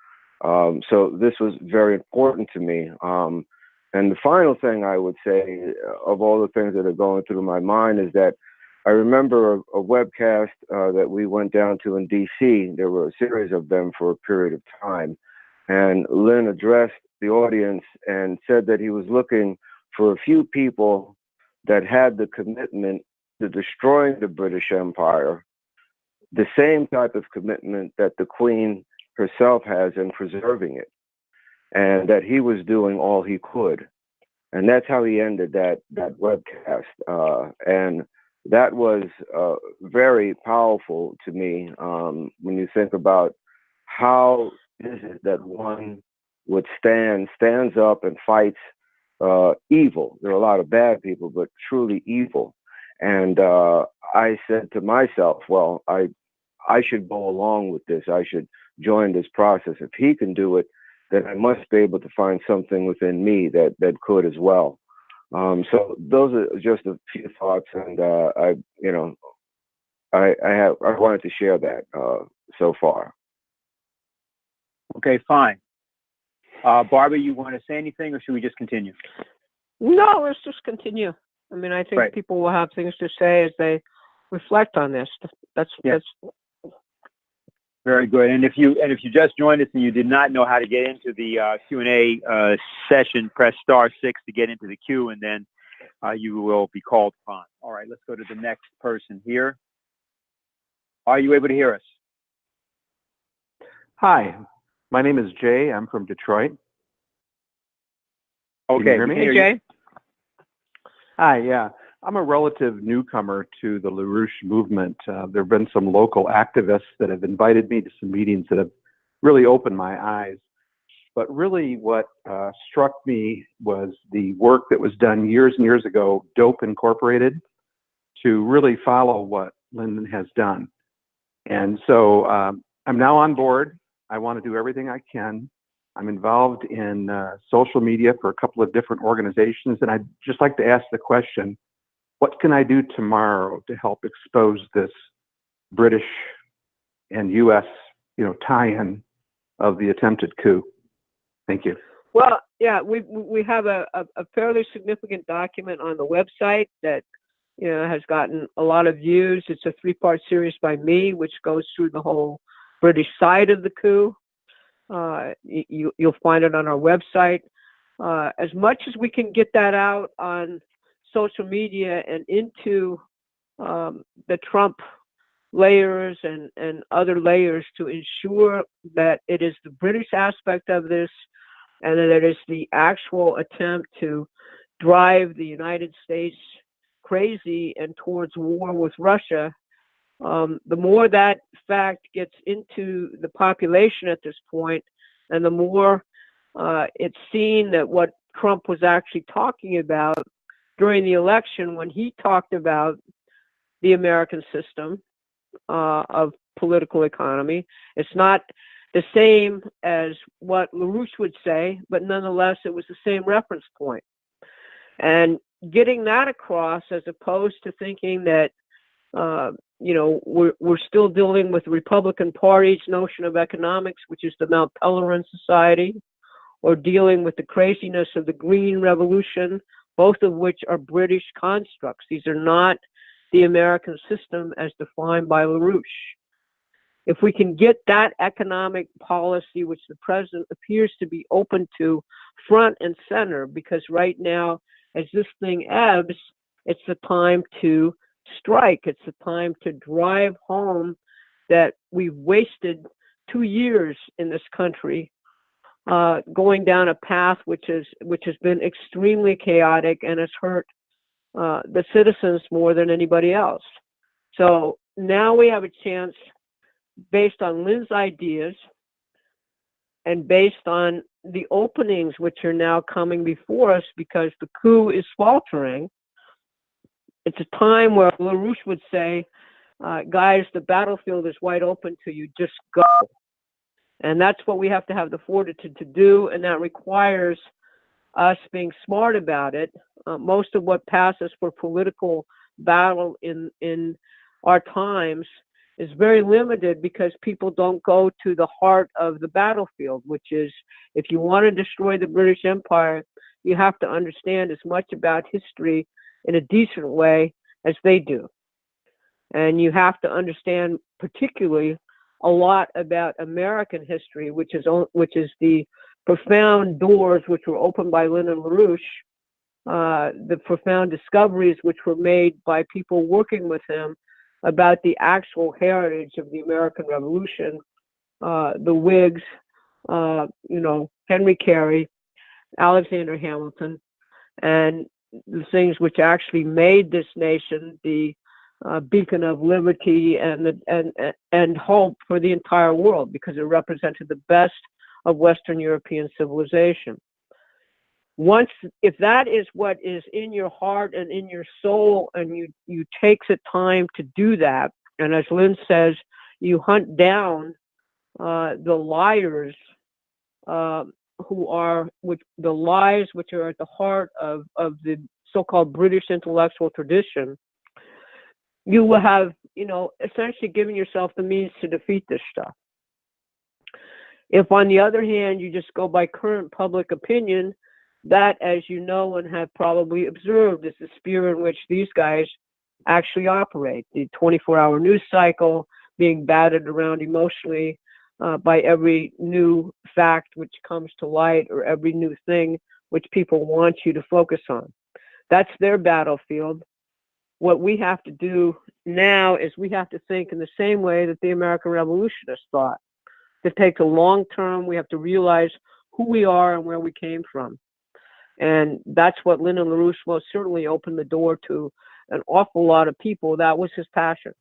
So this was very important to me. And the final thing I would say, of all the things that are going through my mind, is that I remember a webcast that we went down to in DC. There were a series of them for a period of time. And Lynn addressed the audience and said that he was looking for a few people that had the commitment to destroying the British Empire, the same type of commitment that the Queen herself has in preserving it, and that he was doing all he could. And that's how he ended that webcast. And that was very powerful to me when you think about how is it that one would stands up and fights evil. There are a lot of bad people, but truly evil. And I said to myself, well, I should go along with this. I should join this process. If he can do it, then I must be able to find something within me that could as well. So those are just a few thoughts, and I wanted to share that so far. Okay, fine. Barbara, you want to say anything, or should we just continue? No, let's just continue. I mean, I think people will have things to say as they reflect on this. That's very good. And if you just joined us and you did not know how to get into the Q&A session, press *6 to get into the queue, and then you will be called upon. All right, let's go to the next person here. Are you able to hear us? Hi, my name is Jay. I'm from Detroit. Okay, can you hear me? Hey, Jay. Hi, yeah. I'm a relative newcomer to the LaRouche movement. There have been some local activists that have invited me to some meetings that have really opened my eyes. But really what struck me was the work that was done years and years ago, Dope Incorporated, to really follow what Lyndon has done. And so I'm now on board. I want to do everything I can. I'm involved in social media for a couple of different organizations, and I'd just like to ask the question, what can I do tomorrow to help expose this British and U.S. tie-in of the attempted coup? Thank you. Well, yeah, we have a fairly significant document on the website that has gotten a lot of views. It's a 3-part series by me, which goes through the whole British side of the coup. You'll find it on our website. As much as we can get that out on social media and into the Trump layers and other layers to ensure that it is the British aspect of this and that it is the actual attempt to drive the United States crazy and towards war with Russia, the more that fact gets into the population at this point, and the more it's seen that what Trump was actually talking about during the election when he talked about the American system of political economy. It's not the same as what LaRouche would say, but nonetheless, it was the same reference point. And getting that across, as opposed to thinking that we're still dealing with the Republican Party's notion of economics, which is the Mount Pelerin Society, or dealing with the craziness of the Green Revolution, both of which are British constructs. These are not the American system as defined by LaRouche. If we can get that economic policy, which the president appears to be open to, front and center, because right now, as this thing ebbs, it's the time to strike. It's the time to drive home that we've wasted 2 years in this country, going down a path which has been extremely chaotic and has hurt the citizens more than anybody else. So now we have a chance, based on Lynn's ideas and based on the openings which are now coming before us because the coup is faltering. It's a time where LaRouche would say, guys, the battlefield is wide open to you, just go. And that's what we have to have the fortitude to do, and that requires us being smart about it. Most of what passes for political battle in our times is very limited because people don't go to the heart of the battlefield, which is, if you want to destroy the British Empire, you have to understand as much about history in a decent way as they do. And you have to understand particularly a lot about American history, which is the profound doors which were opened by Lyndon LaRouche, the profound discoveries which were made by people working with him about the actual heritage of the American Revolution, the Whigs, Henry Carey, Alexander Hamilton, and the things which actually made this nation the beacon of liberty and hope for the entire world, because it represented the best of Western European civilization. If that is what is in your heart and in your soul, and you take the time to do that, and as Lynn says, you hunt down the liars the lies which are at the heart of the so-called British intellectual tradition, you will have, essentially given yourself the means to defeat this stuff. If, on the other hand, you just go by current public opinion, that, as you know and have probably observed, is the sphere in which these guys actually operate. The 24-hour news cycle, being battered around emotionally by every new fact which comes to light, or every new thing which people want you to focus on. That's their battlefield. What we have to do now is we have to think in the same way that the American Revolutionists thought. To take the long term, we have to realize who we are and where we came from. And that's what Lyndon LaRouche most certainly opened the door to an awful lot of people. That was his passion.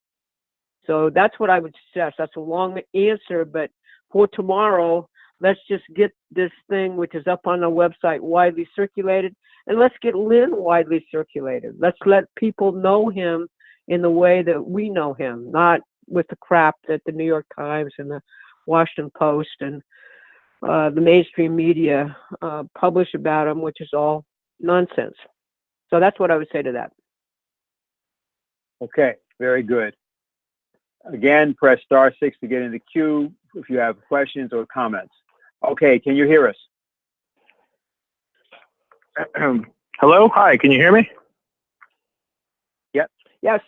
So that's what I would suggest. That's a long answer, but for tomorrow, let's just get this thing, which is up on the website, widely circulated, and let's get Lynn widely circulated. Let's let people know him in the way that we know him, not with the crap that the New York Times and the Washington Post and the mainstream media publish about him, which is all nonsense. So that's what I would say to that. Okay, very good. Again, press *6 to get in the queue if you have questions or comments. Okay, can you hear us? Hello? Hi, can you hear me? Yep. Yes.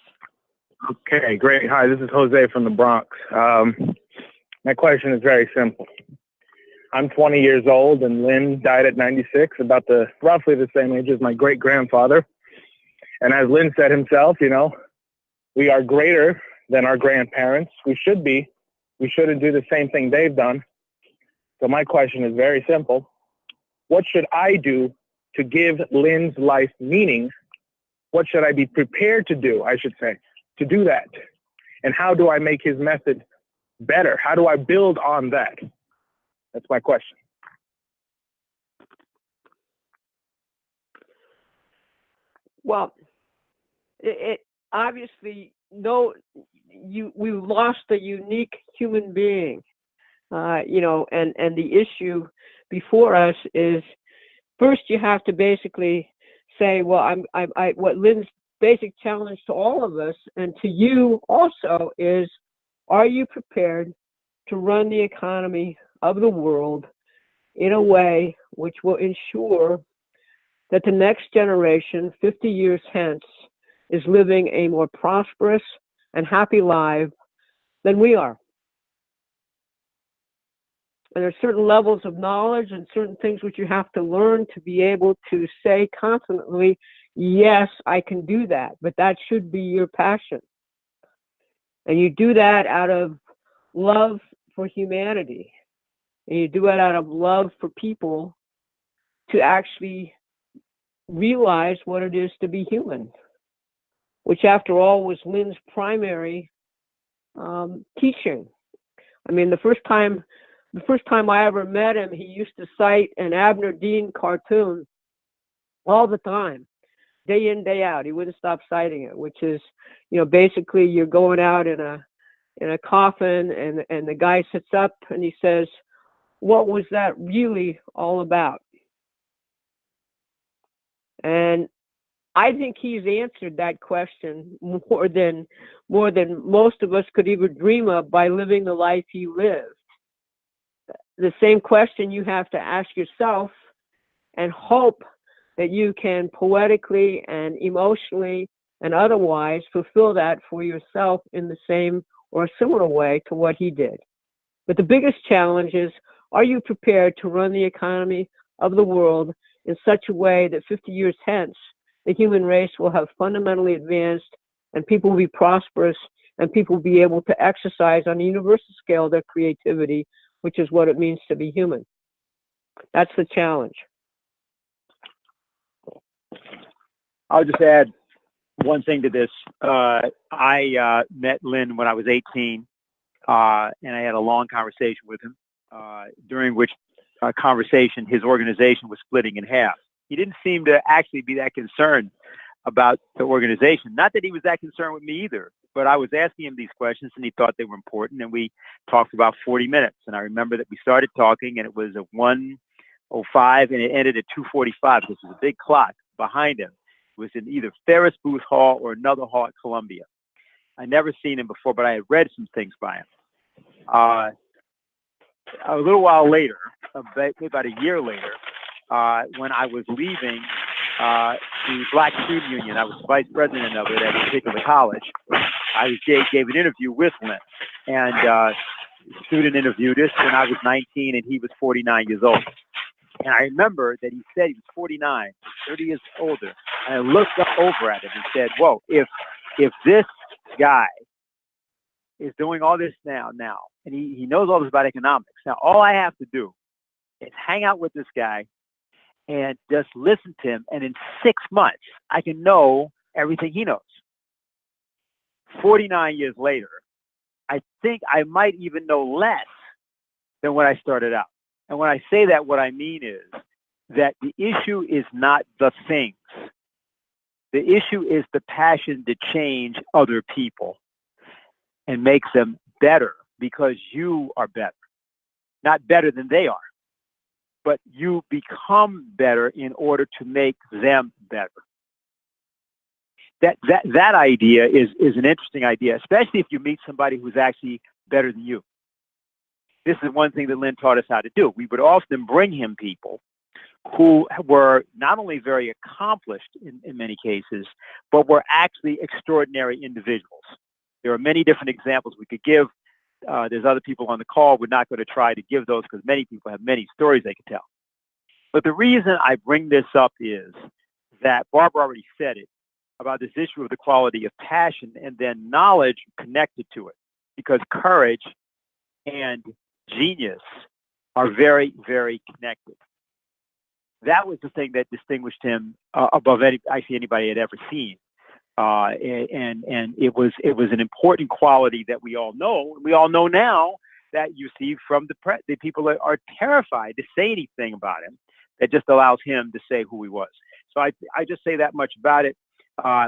Okay, great. Hi, this is Jose from the Bronx. My question is very simple. I'm 20 years old, and Lynn died at 96, about roughly the same age as my great-grandfather. And as Lynn said himself, we are greater than our grandparents. We should be. We shouldn't do the same thing they've done. So my question is very simple. What should I do to give Lynn's life meaning? What should I be prepared to do, I should say, to do that? And how do I make his method better? How do I build on that? That's my question. Well, it obviously, we lost a unique human being, and the issue before us is, first you have to basically say, well, what Lynn's basic challenge to all of us and to you also is, are you prepared to run the economy of the world in a way which will ensure that the next generation, 50 years hence, is living a more prosperous and happy life than we are? And there's certain levels of knowledge and certain things which you have to learn to be able to say confidently, yes, I can do that. But that should be your passion. And you do that out of love for humanity. And you do it out of love for people to actually realize what it is to be human, which after all was Lynn's primary teaching. I mean, the first time I ever met him, he used to cite an Abner Dean cartoon all the time, day in, day out. He wouldn't stop citing it, which is, basically you're going out in a coffin and the guy sits up and he says, what was that really all about? And I think he's answered that question more than most of us could even dream of by living the life he lived. The same question you have to ask yourself and hope that you can poetically and emotionally and otherwise fulfill that for yourself in the same or a similar way to what he did. But the biggest challenge is, are you prepared to run the economy of the world in such a way that 50 years hence, the human race will have fundamentally advanced and people will be prosperous and people will be able to exercise on a universal scale their creativity, which is what it means to be human. That's the challenge. I'll just add one thing to this. I met Lynn when I was 18, and I had a long conversation with him, during which conversation his organization was splitting in half. He didn't seem to actually be that concerned about the organization. Not that he was that concerned with me either, but I was asking him these questions and he thought they were important, and we talked for about 40 minutes. And I remember that we started talking and it was at 1:05 and it ended at 2:45. This was a big clock behind him. It was in either Ferris Booth Hall or another hall at Columbia. I never seen him before, but I had read some things by him. A little while later, about a year later, when I was leaving the Black Student Union, I was vice president of it at a particular college. I gave an interview with Lynn, and the student interviewed us, and I was 19 and he was 49 years old. And I remember that he said he was 49, 30 years older. And I looked up over at him and said, whoa, if this guy is doing all this now, and he knows all this about economics, now all I have to do is hang out with this guy and just listen to him, and in 6 months, I can know everything he knows. 49 years later, I think I might even know less than when I started out. And when I say that, what I mean is that the issue is not the things. The issue is the passion to change other people and make them better because you are better. Not better than they are, but you become better in order to make them better. That idea is an interesting idea, especially if you meet somebody who's actually better than you. This is one thing that Lynn taught us how to do. We would often bring him people who were not only very accomplished in many cases, but were actually extraordinary individuals. There are many different examples we could give. There's other people on the call. We're not going to try to give those because many people have many stories they could tell. But the reason I bring this up is that Barbara already said it about this issue of the quality of passion and then knowledge connected to it, because courage and genius are very, very connected. That was the thing that distinguished him above anybody had ever seen. And it was an important quality that we all know. We all know now that you see from the people that are terrified to say anything about him. That just allows him to say who he was. So I just say that much about it.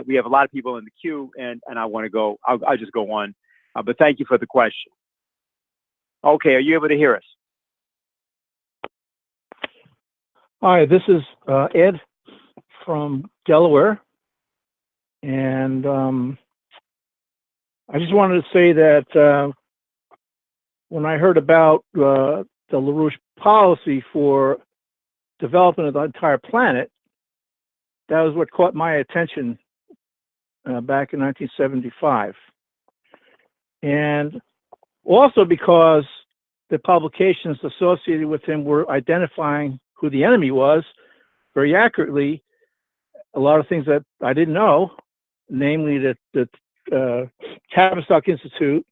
We have a lot of people in the queue, and I want to go. I'll just go on. But thank you for the question. Okay, are you able to hear us? Hi, this is Ed from Delaware. And I just wanted to say that when I heard about the LaRouche policy for development of the entire planet, that was what caught my attention back in 1975. And also because the publications associated with him were identifying who the enemy was very accurately. A lot of things that I didn't know, namely that the Tavistock Institute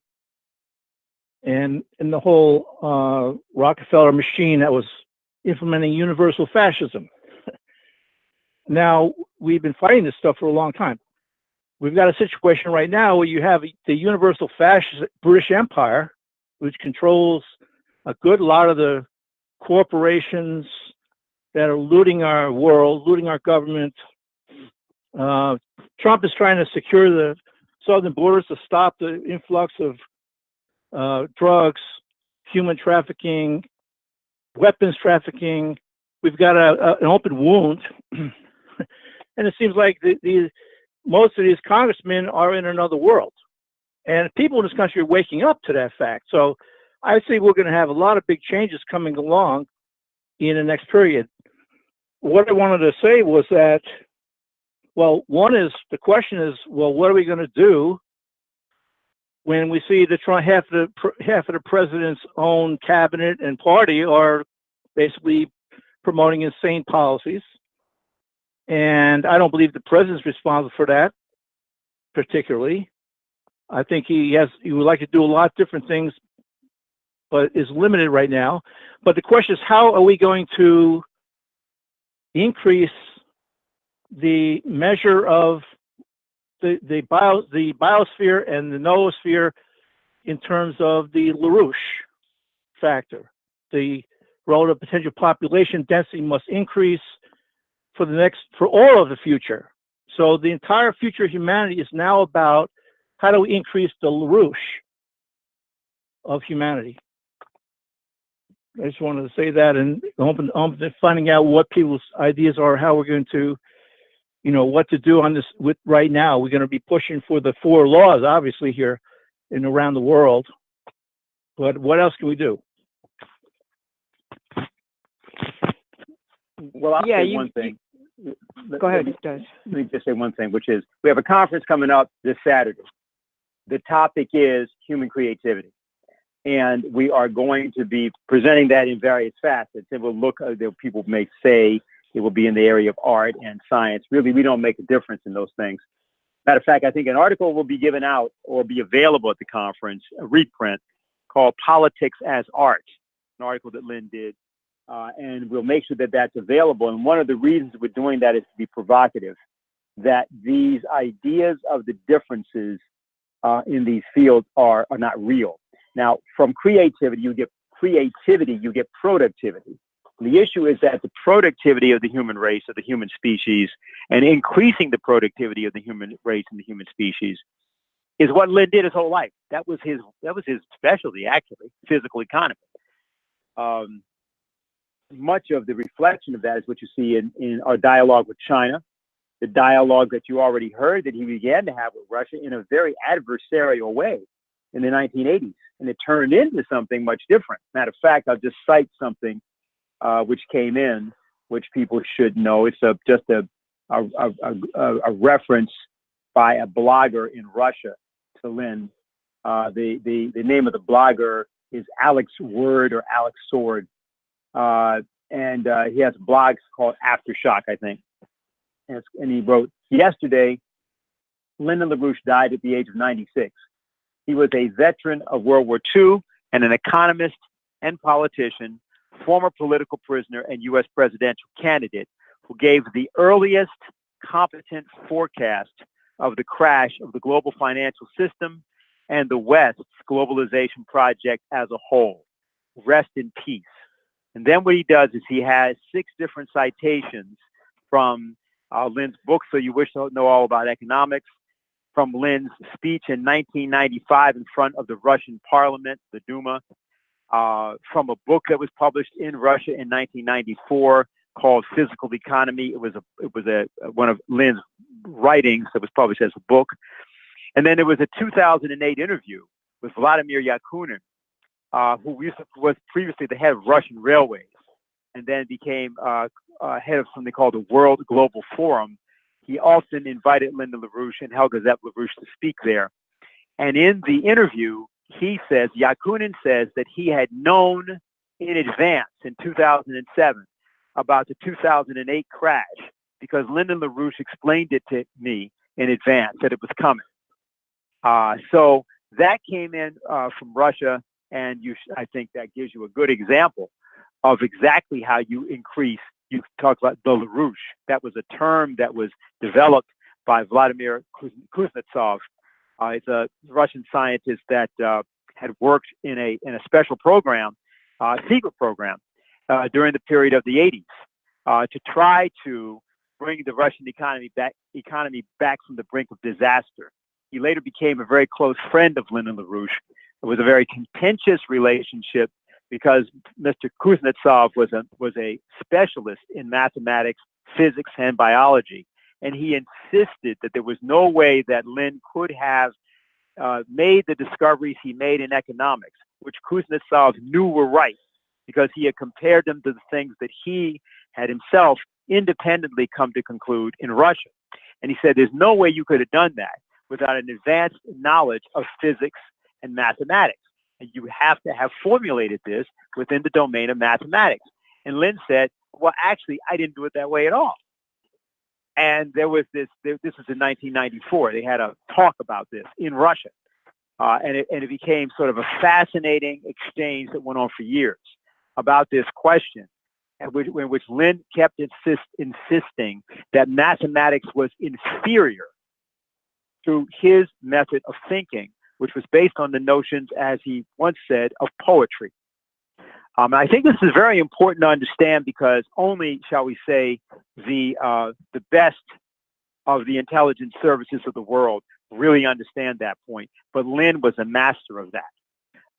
and the whole Rockefeller machine that was implementing universal fascism. Now, we've been fighting this stuff for a long time. We've got a situation right now where you have the universal fascist British Empire, which controls a good lot of the corporations that are looting our world, looting our government. Trump is trying to secure the southern borders to stop the influx of drugs, human trafficking, weapons trafficking. We've got an open wound. And it seems like most of these congressmen are in another world. And people in this country are waking up to that fact. So I see we're going to have a lot of big changes coming along in the next period. What I wanted to say was that, well, the question is, well, what are we going to do when we see half of the president's own cabinet and party are basically promoting insane policies? And I don't believe the president's responsible for that particularly. I think he would like to do a lot of different things, but is limited right now. But the question is, how are we going to increase the measure of the biosphere and the noosphere in terms of the LaRouche factor? The relative potential population density must increase for all of the future. So the entire future of humanity is now about how do we increase the LaRouche of humanity. I just wanted to say that, and open finding out what people's ideas are, how we're going to, what to do on this right now. We're going to be pushing for the 4 laws, obviously, here and around the world. But what else can we do? Well, I'll say one thing. Go ahead, Doug. Let me just say one thing, which is we have a conference coming up this Saturday. The topic is human creativity. And we are going to be presenting that in various facets. It will people may say it will be in the area of art and science. Really, we don't make a difference in those things. Matter of fact, I think an article will be given out or be available at the conference, a reprint, called Politics as Art, an article that Lynn did. And we'll make sure that that's available. And one of the reasons we're doing that is to be provocative, that these ideas of the differences in these fields are not real. Now, from creativity, you get productivity. The issue is that the productivity of the human race, of the human species, and increasing the productivity of the human race and the human species is what Lynn did his whole life. That was his specialty, actually, physical economy. Much of the reflection of that is what you see in our dialogue with China, the dialogue that you already heard that he began to have with Russia in a very adversarial way in the 1980s. And it turned into something much different. Matter of fact, I'll just cite something which came in, which people should know. It's just a reference by a blogger in Russia to Lynn. The name of the blogger is Alex Word or Alex Sword. And he has blogs called Aftershock, I think. And he wrote, yesterday, Lyndon LaRouche died at the age of 96. He was a veteran of World War II and an economist and politician, former political prisoner and U.S. presidential candidate who gave the earliest competent forecast of the crash of the global financial system and the West's globalization project as a whole. Rest in peace. And then what he does is he has 6 different citations from Lynn's book, So You Wish to Know All About Economics, from Lynn's speech in 1995 in front of the Russian parliament, the Duma, from a book that was published in Russia in 1994 called Physical Economy. It was one of Lynn's writings that was published as a book. And then there was a 2008 interview with Vladimir Yakunin, who was previously the head of Russian Railways and then became head of something called the World Global Forum. He often invited Lyndon LaRouche and Helga Zepp LaRouche to speak there. And in the interview, he says, Yakunin says that he had known in advance in 2007 about the 2008 crash because Lyndon LaRouche explained it to me in advance that it was coming. So that came in from Russia, and I think that gives you a good example of exactly how you increase. You talk about the LaRouche. That was a term that was developed by Vladimir Kuznetsov. It's a Russian scientist that had worked in a special program, secret program, during the period of the 80s to try to bring the Russian economy back from the brink of disaster. He later became a very close friend of Lyndon LaRouche. It was a very contentious relationship because Mr. Kuznetsov was a specialist in mathematics, physics, and biology. And he insisted that there was no way that Lynn could have made the discoveries he made in economics, which Kuznetsov knew were right, because he had compared them to the things that he had himself independently come to conclude in Russia. And he said, there's no way you could have done that without an advanced knowledge of physics and mathematics. And you have to have formulated this within the domain of mathematics. And Lynn said, well, actually, I didn't do it that way at all. And there was this was in 1994. They had a talk about this in Russia. And it became sort of a fascinating exchange that went on for years about this question, in which Lynn kept insisting that mathematics was inferior to his method of thinking, which was based on the notions, as he once said, of poetry. I think this is very important to understand because only, shall we say, the best of the intelligence services of the world really understand that point. But Lynn was a master of that.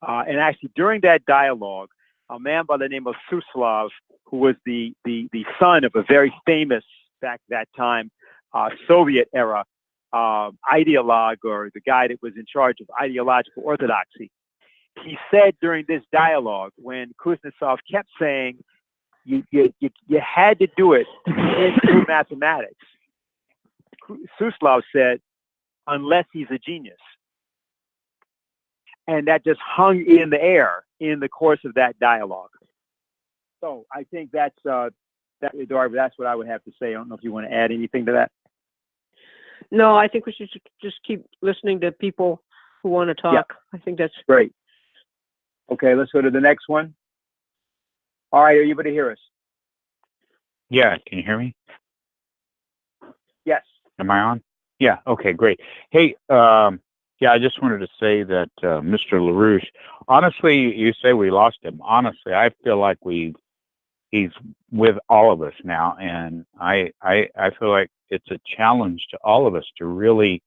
And actually, during that dialogue, a man by the name of Suslov, who was the son of a very famous, back that time, Soviet era ideologue, or the guy that was in charge of ideological orthodoxy, he said during this dialogue, when Kuznetsov kept saying, you had to do it through mathematics, Suslov said, unless he's a genius. And that just hung in the air in the course of that dialogue. So I think that's what I would have to say. I don't know if you want to add anything to that. No, I think we should just keep listening to people who want to talk. Yeah. I think that's great. Okay, let's go to the next one. All right, are you able to hear us? Yeah, can you hear me? Yes. Am I on? Yeah, okay, great. Hey, yeah, I just wanted to say that Mr. LaRouche, honestly, you say we lost him. Honestly, I feel like he's with all of us now, and I feel like it's a challenge to all of us to really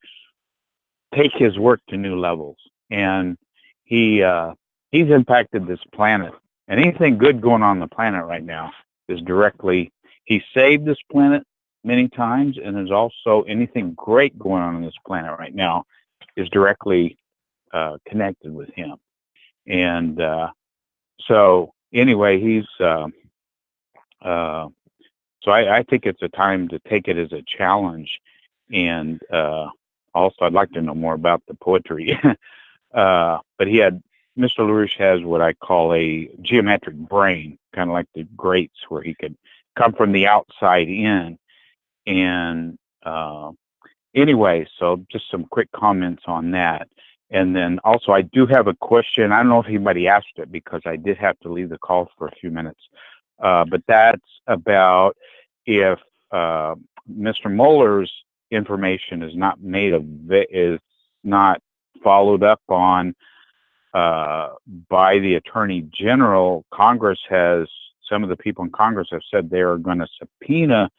take his work to new levels. And he's impacted this planet, and anything good going on the planet right now is directly, he saved this planet many times, and there's also anything great going on this planet right now is directly connected with him. And so anyway, he's so I think it's a time to take it as a challenge. And also I'd like to know more about the poetry. But Mr. LaRouche has what I call a geometric brain, kind of like the greats, where he could come from the outside in. And anyway, so just some quick comments on that. And then also I do have a question. I don't know if anybody asked it because I did have to leave the call for a few minutes. But that's about if Mr. Mueller's information is not is not followed up on by the Attorney General. Some of the people in Congress have said they are going to subpoena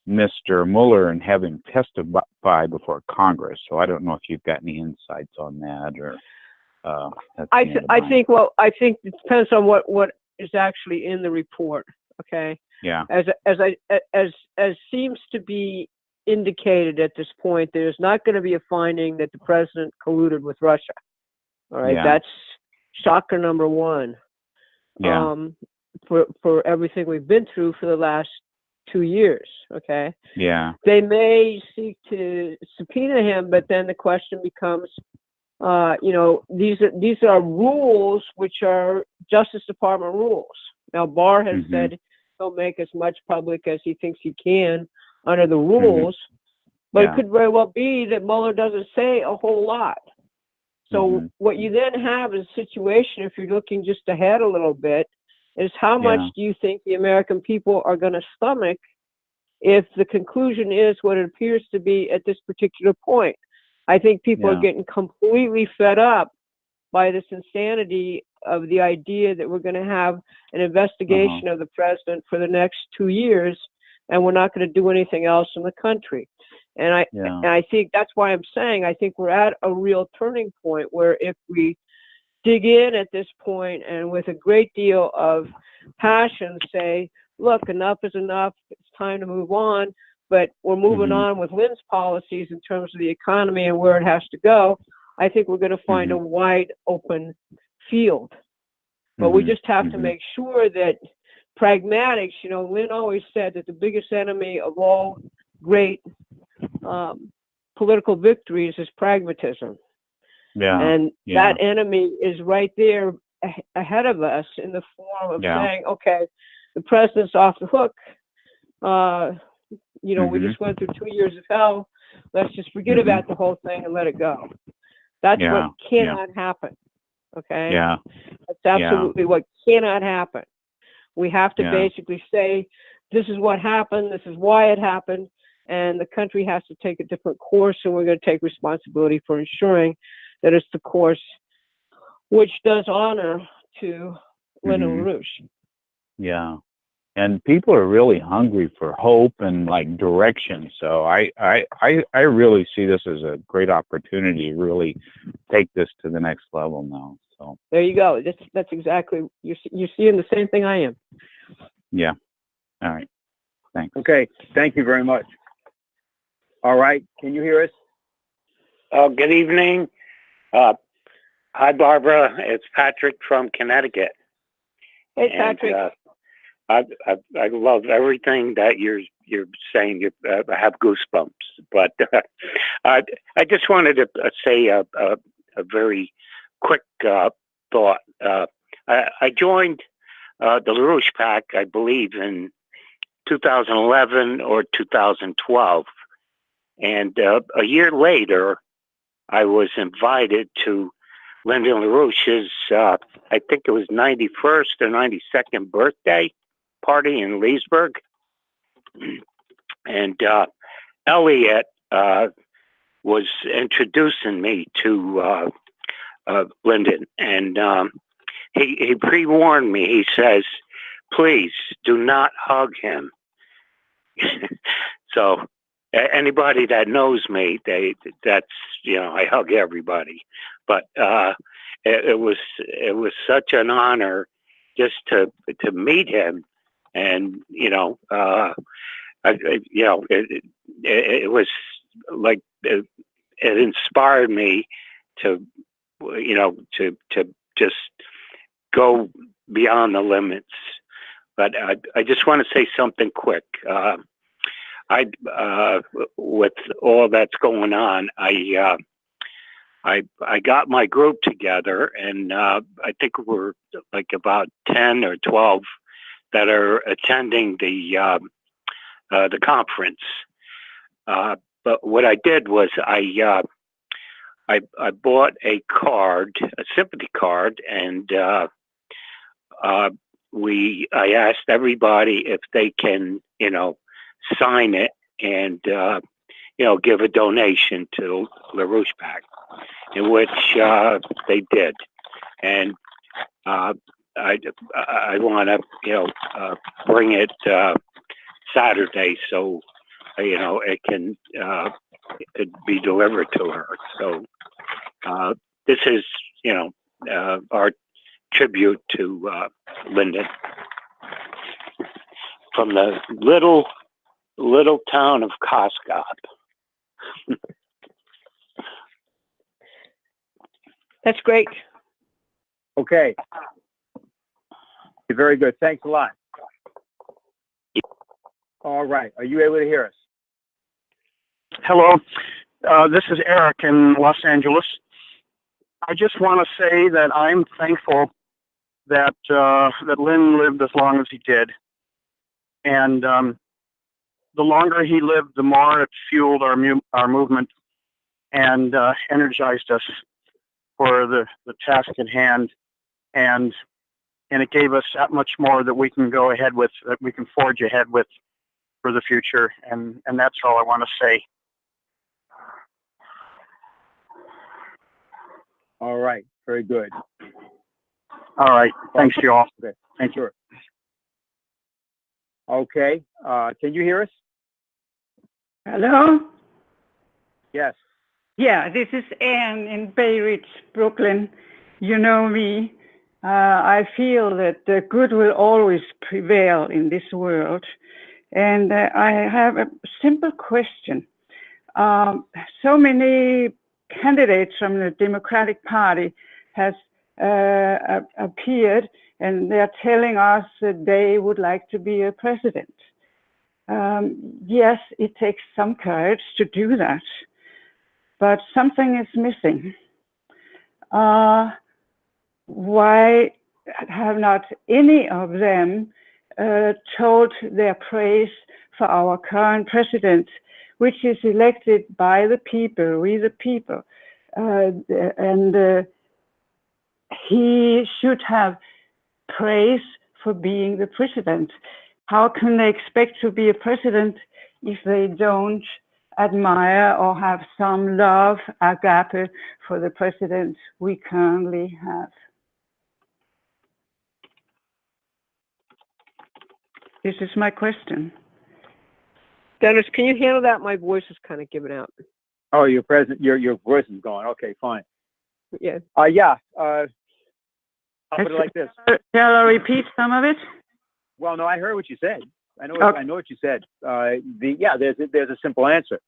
Mr. Mueller and have him testify before Congress. So I don't know if you've got any insights on that, or I think it depends on what is actually in the report. Okay. Yeah. As seems to be indicated at this point, there's not going to be a finding that the president colluded with Russia. All right. Yeah. That's shocker number one. Yeah. For everything we've been through for the last 2 years. Okay. Yeah. They may seek to subpoena him, but then the question becomes, these are rules which are Justice Department rules. Now, Barr has said he'll make as much public as he thinks he can under the rules, but it could very well be that Mueller doesn't say a whole lot. So what you then have is a situation, if you're looking just ahead a little bit, is how much do you think the American people are going to stomach if the conclusion is what it appears to be at this particular point? I think people are getting completely fed up by this insanity of the idea that we're going to have an investigation of the president for the next 2 years, and we're not going to do anything else in the country. And I think that's why I'm saying I think we're at a real turning point where if we dig in at this point and with a great deal of passion say, look, enough is enough, it's time to move on, but we're moving on with Lynn's policies in terms of the economy and where it has to go, I think we're going to find a wide open field. But we just have to make sure that pragmatics, Lynn always said that the biggest enemy of all great political victories is pragmatism. And that enemy is right there ahead of us in the form of saying, okay, the president's off the hook. We just went through 2 years of hell. Let's just forget about the whole thing and let it go. That's what cannot happen. Okay? That's absolutely what cannot happen. We have to basically say, this is what happened, this is why it happened, and the country has to take a different course, and we're going to take responsibility for ensuring that it's the course which does honor to Lyndon LaRouche. Yeah. And people are really hungry for hope and like direction. So I really see this as a great opportunity to really take this to the next level now. So there you go. That's exactly, you're seeing the same thing I am. Yeah. All right. Thanks. Okay. Thank you very much. All right. Can you hear us? Good evening. Hi, Barbara. It's Patrick from Connecticut. Hey, Patrick. And, I love everything that you're saying. I have goosebumps. But I just wanted to say a very quick thought. I joined the LaRouche PAC, I believe, in 2011 or 2012. And a year later, I was invited to Lyndon LaRouche's, I think it was 91st or 92nd birthday party in Leesburg. And Elliot was introducing me to Lyndon. And he pre-warned me. He says, please do not hug him. So anybody that knows me, that's, I hug everybody. But it was such an honor just to meet him, and it was like it inspired me to just go beyond the limits. But I just want to say something quick. With all that's going on, I got my group together, and I think we're like about 10 or 12 that are attending the conference. But what I did was I bought a card, a sympathy card, and I asked everybody if they can, sign it and give a donation to LaRouche PAC, in which they did. And I want to bring it Saturday, so it can be delivered to her. So this is our tribute to Lyndon from the little town of Coscott. That's great. Okay. Very good. Thanks a lot. All right. Are you able to hear us? Hello. This is Eric in Los Angeles. I just want to say that I'm thankful that that Lynn lived as long as he did, and the longer he lived, the more it fueled our movement and energized us for the task at hand, and it gave us that much more that we can go ahead with, that we can forge ahead with for the future, and that's all I want to say. All right, very good. All right, thanks you all. Okay, thank you. Okay, can you hear us? Hello? Yes. Yeah, this is Anne in Bay Ridge, Brooklyn. You know me. I feel that the good will always prevail in this world. And I have a simple question. So many candidates from the Democratic Party has appeared, and they're telling us that they would like to be a president. Yes, it takes some courage to do that, but something is missing. Why have not any of them told their praise for our current president, which is elected by the people, we the people, and he should have praise for being the president. How can they expect to be a president if they don't admire or have some love, agape, for the president we currently have? This is my question. Dennis, can you handle that? My voice is kind of giving out. Oh, your voice is gone. Okay, fine. Yeah. I'll put it like this. Shall I repeat some of it? Well, no, I heard what you said. I know what you said. There's a simple answer.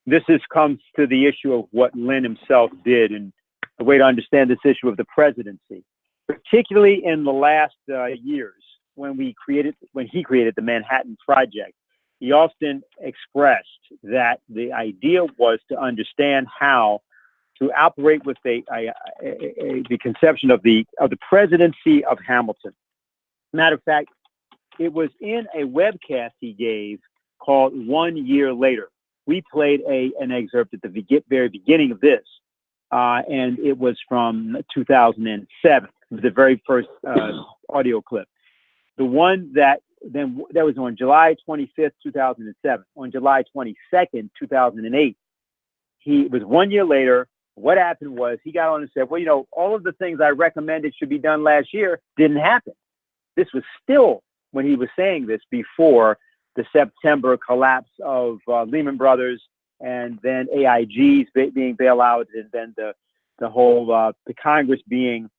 This comes to the issue of what Lynn himself did, and the way to understand this issue of the presidency, particularly in the last years when he created the Manhattan Project. He often expressed that the idea was to understand how to operate with the conception of the presidency of Hamilton. Matter of fact, it was in a webcast he gave called 1 Year Later. We played an excerpt at the very beginning of this, and it was from 2007, the very first audio clip. The one that was on July 25th, 2007. On July 22nd, 2008, it was 1 year later. What happened was he got on and said, well, all of the things I recommended should be done last year didn't happen. This was still when he was saying this, before the September collapse of Lehman Brothers, and then AIG's being bailed out, and then the whole the Congress being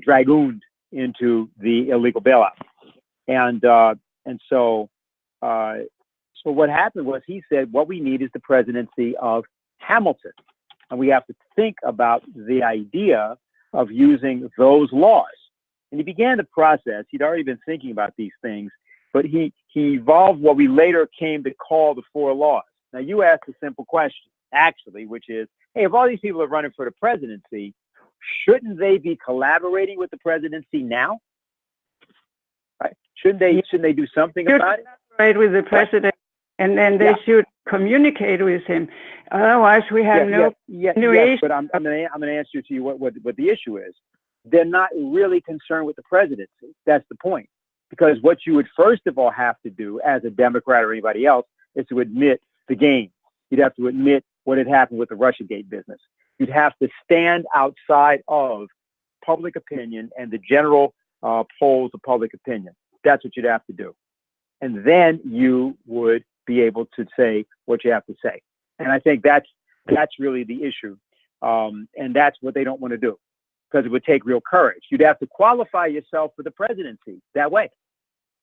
dragooned into the illegal bailout. And so what happened was he said, what we need is the presidency of Hamilton. And we have to think about the idea of using those laws. And he began the process. He'd already been thinking about these things, but he evolved what we later came to call the 4 laws. Now, you asked a simple question, actually, which is, hey, if all these people are running for the presidency, shouldn't they be collaborating with the presidency now? Right? Shouldn't they do something about it? Collaborate with the president, and then they should communicate with him. Otherwise, we have Yes, but I'm going to answer to you what the issue is. They're not really concerned with the presidency. That's the point. Because what you would first of all have to do as a Democrat or anybody else is to admit the game. You'd have to admit what had happened with the Russiagate business. You'd have to stand outside of public opinion and the general polls of public opinion. That's what you'd have to do. And then you would be able to say what you have to say. And I think that's really the issue. And that's what they don't want to do, because it would take real courage. You'd have to qualify yourself for the presidency that way.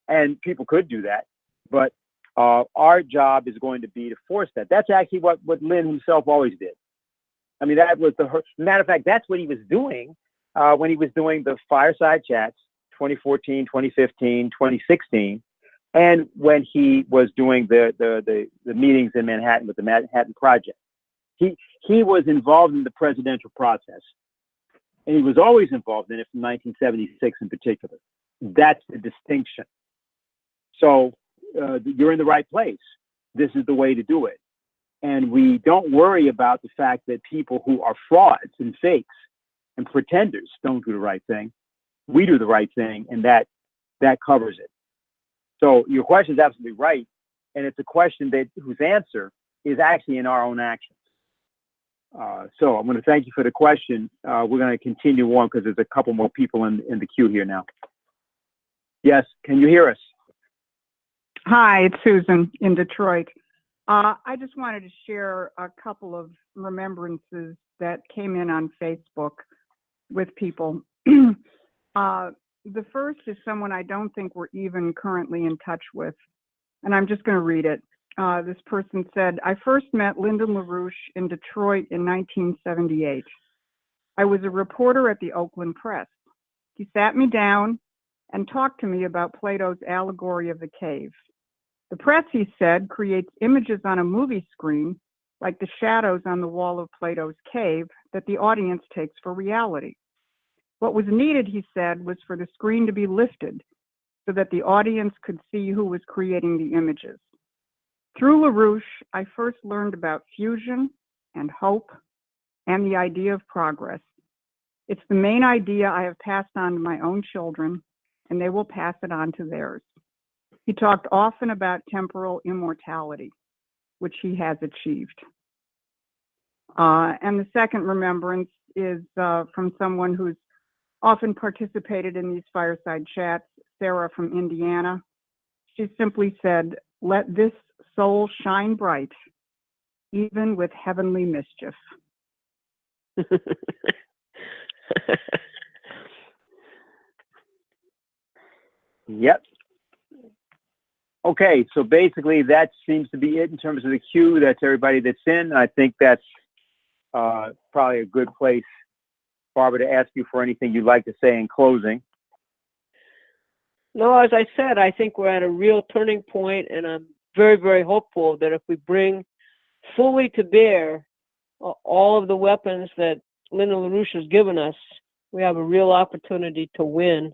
And people could do that. But our job is going to be to force that. That's actually what Lynn himself always did. I mean, that was matter of fact, that's what he was doing when he was doing the fireside chats, 2014, 2015, 2016. And when he was doing the meetings in Manhattan with the Manhattan Project. He was involved in the presidential process and he was always involved in it from 1976 in particular. That's the distinction. So you're in the right place. This is the way to do it. And we don't worry about the fact that people who are frauds and fakes and pretenders don't do the right thing. We do the right thing, and that covers it. So your question is absolutely right, and it's a question whose answer is actually in our own actions. So I'm going to thank you for the question. We're going to continue on because there's a couple more people in the queue here now. Yes, can you hear us? Hi, it's Susan in Detroit. I just wanted to share a couple of remembrances that came in on Facebook with people. The first is someone I don't think we're even currently in touch with, and I'm just going to read it. This person said, I first met Lyndon LaRouche in Detroit in 1978. I was a reporter at the Oakland Press. He sat me down and talked to me about Plato's allegory of the cave. The press, he said, creates images on a movie screen, like the shadows on the wall of Plato's cave, that the audience takes for reality. What was needed, he said, was for the screen to be lifted so that the audience could see who was creating the images. Through LaRouche, I first learned about fusion and hope and the idea of progress. It's the main idea I have passed on to my own children, and they will pass it on to theirs. He talked often about temporal immortality, which he has achieved. And the second remembrance is from someone who's often participated in these fireside chats, Sarah from Indiana. She simply said, let this soul shine bright, even with heavenly mischief. Yep. Okay, so basically that seems to be it in terms of the queue. That's everybody that's in. I think that's probably a good place, Barbara, to ask you for anything you'd like to say in closing. No, as I said, I think we're at a real turning point, and I'm very, very hopeful that if we bring fully to bear all of the weapons that Lyndon LaRouche has given us, we have a real opportunity to win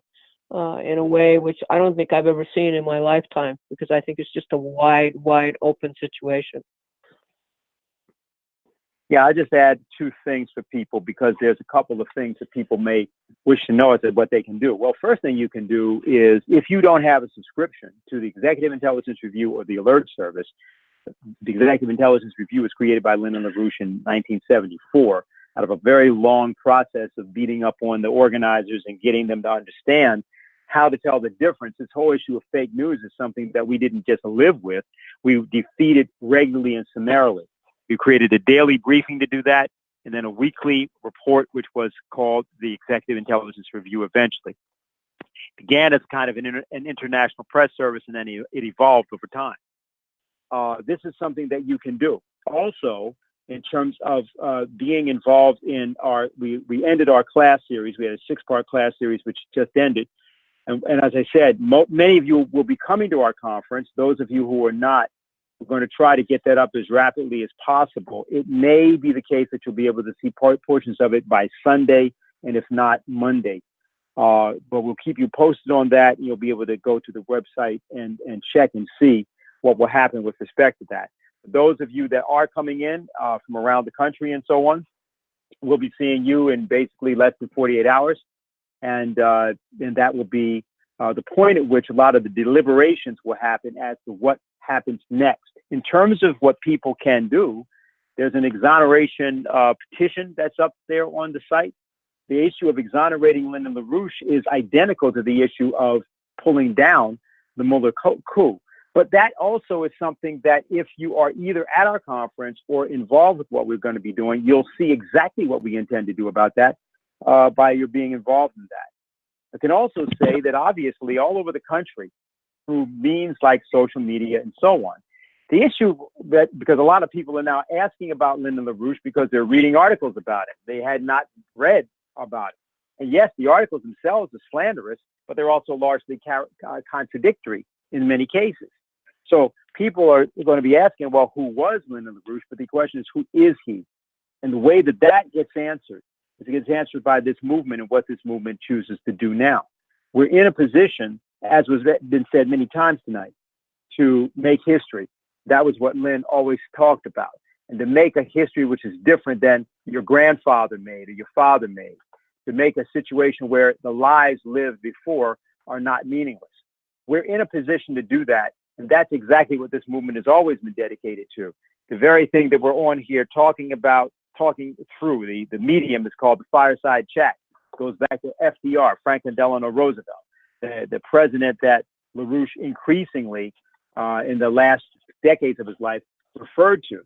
in a way which I don't think I've ever seen in my lifetime, because I think it's just a wide, wide open situation. Yeah, I just add two things for people, because there's a couple of things that people may wish to know as to what they can do. Well, first thing you can do is, if you don't have a subscription to the Executive Intelligence Review or the Alert Service, the Executive Intelligence Review was created by Lyndon LaRouche in 1974 out of a very long process of beating up on the organizers and getting them to understand how to tell the difference. This whole issue of fake news is something that we didn't just live with. We defeated regularly and summarily. We created a daily briefing to do that, and then a weekly report, which was called the Executive Intelligence Review eventually. It began as kind of an international press service, and then it evolved over time. This is something that you can do. Also, in terms of being involved in we ended our class series. We had a 6-part class series, which just ended. And as I said, many of you will be coming to our conference. Those of you who are not, we're going to try to get that up as rapidly as possible. It may be the case that you'll be able to see portions of it by Sunday, and if not, Monday. But we'll keep you posted on that, and you'll be able to go to the website and check and see what will happen with respect to that. Those of you that are coming in from around the country and so on, we'll be seeing you in basically less than 48 hours. And that will be the point at which a lot of the deliberations will happen as to what happens next. In terms of what people can do, there's an exoneration petition that's up there on the site. The issue of exonerating Lyndon LaRouche is identical to the issue of pulling down the Mueller coup. But that also is something that if you are either at our conference or involved with what we're going to be doing, you'll see exactly what we intend to do about that by your being involved in that. I can also say that obviously all over the country, through means like social media and so on, the issue that, because a lot of people are now asking about Lyndon LaRouche because they're reading articles about it. They had not read about it. And yes, the articles themselves are slanderous, but they're also largely contradictory in many cases. So people are going to be asking, well, who was Lyndon LaRouche? But the question is, who is he? And the way that that gets answered It gets answered by this movement and what this movement chooses to do now. We're in a position, as was been said many times tonight, to make history. That was what Lynn always talked about. And to make a history which is different than your grandfather made or your father made. To make a situation where the lives lived before are not meaningless. We're in a position to do that. And that's exactly what this movement has always been dedicated to. The very thing that we're on here talking through, the medium is called the fireside chat. It goes back to FDR, Franklin Delano Roosevelt, the president that LaRouche increasingly in the last decades of his life referred to.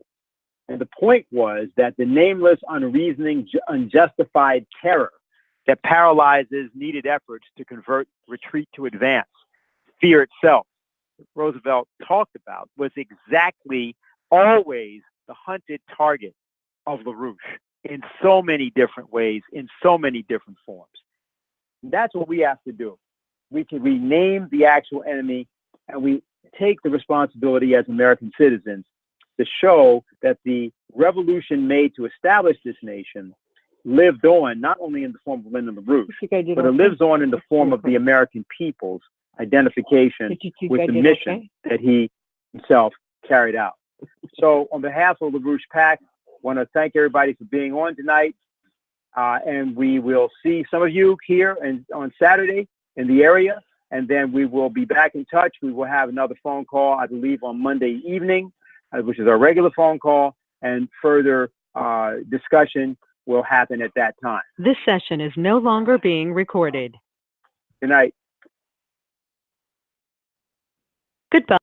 And the point was that the nameless, unreasoning, unjustified terror that paralyzes needed efforts to convert retreat to advance, fear itself, Roosevelt talked about, was exactly always the hunted target of LaRouche in so many different ways, in so many different forms. And that's what we have to do. We can rename the actual enemy, and we take the responsibility as American citizens to show that the revolution made to establish this nation lived on, not only in the form of Lyndon LaRouche, but it lives on in the form of the American people's identification with the mission that he himself carried out. So on behalf of LaRouche PAC, I want to thank everybody for being on tonight. And we will see some of you here on Saturday in the area. And then we will be back in touch. We will have another phone call, I believe, on Monday evening, which is our regular phone call, and further discussion will happen at that time. This session is no longer being recorded. Good night. Goodbye.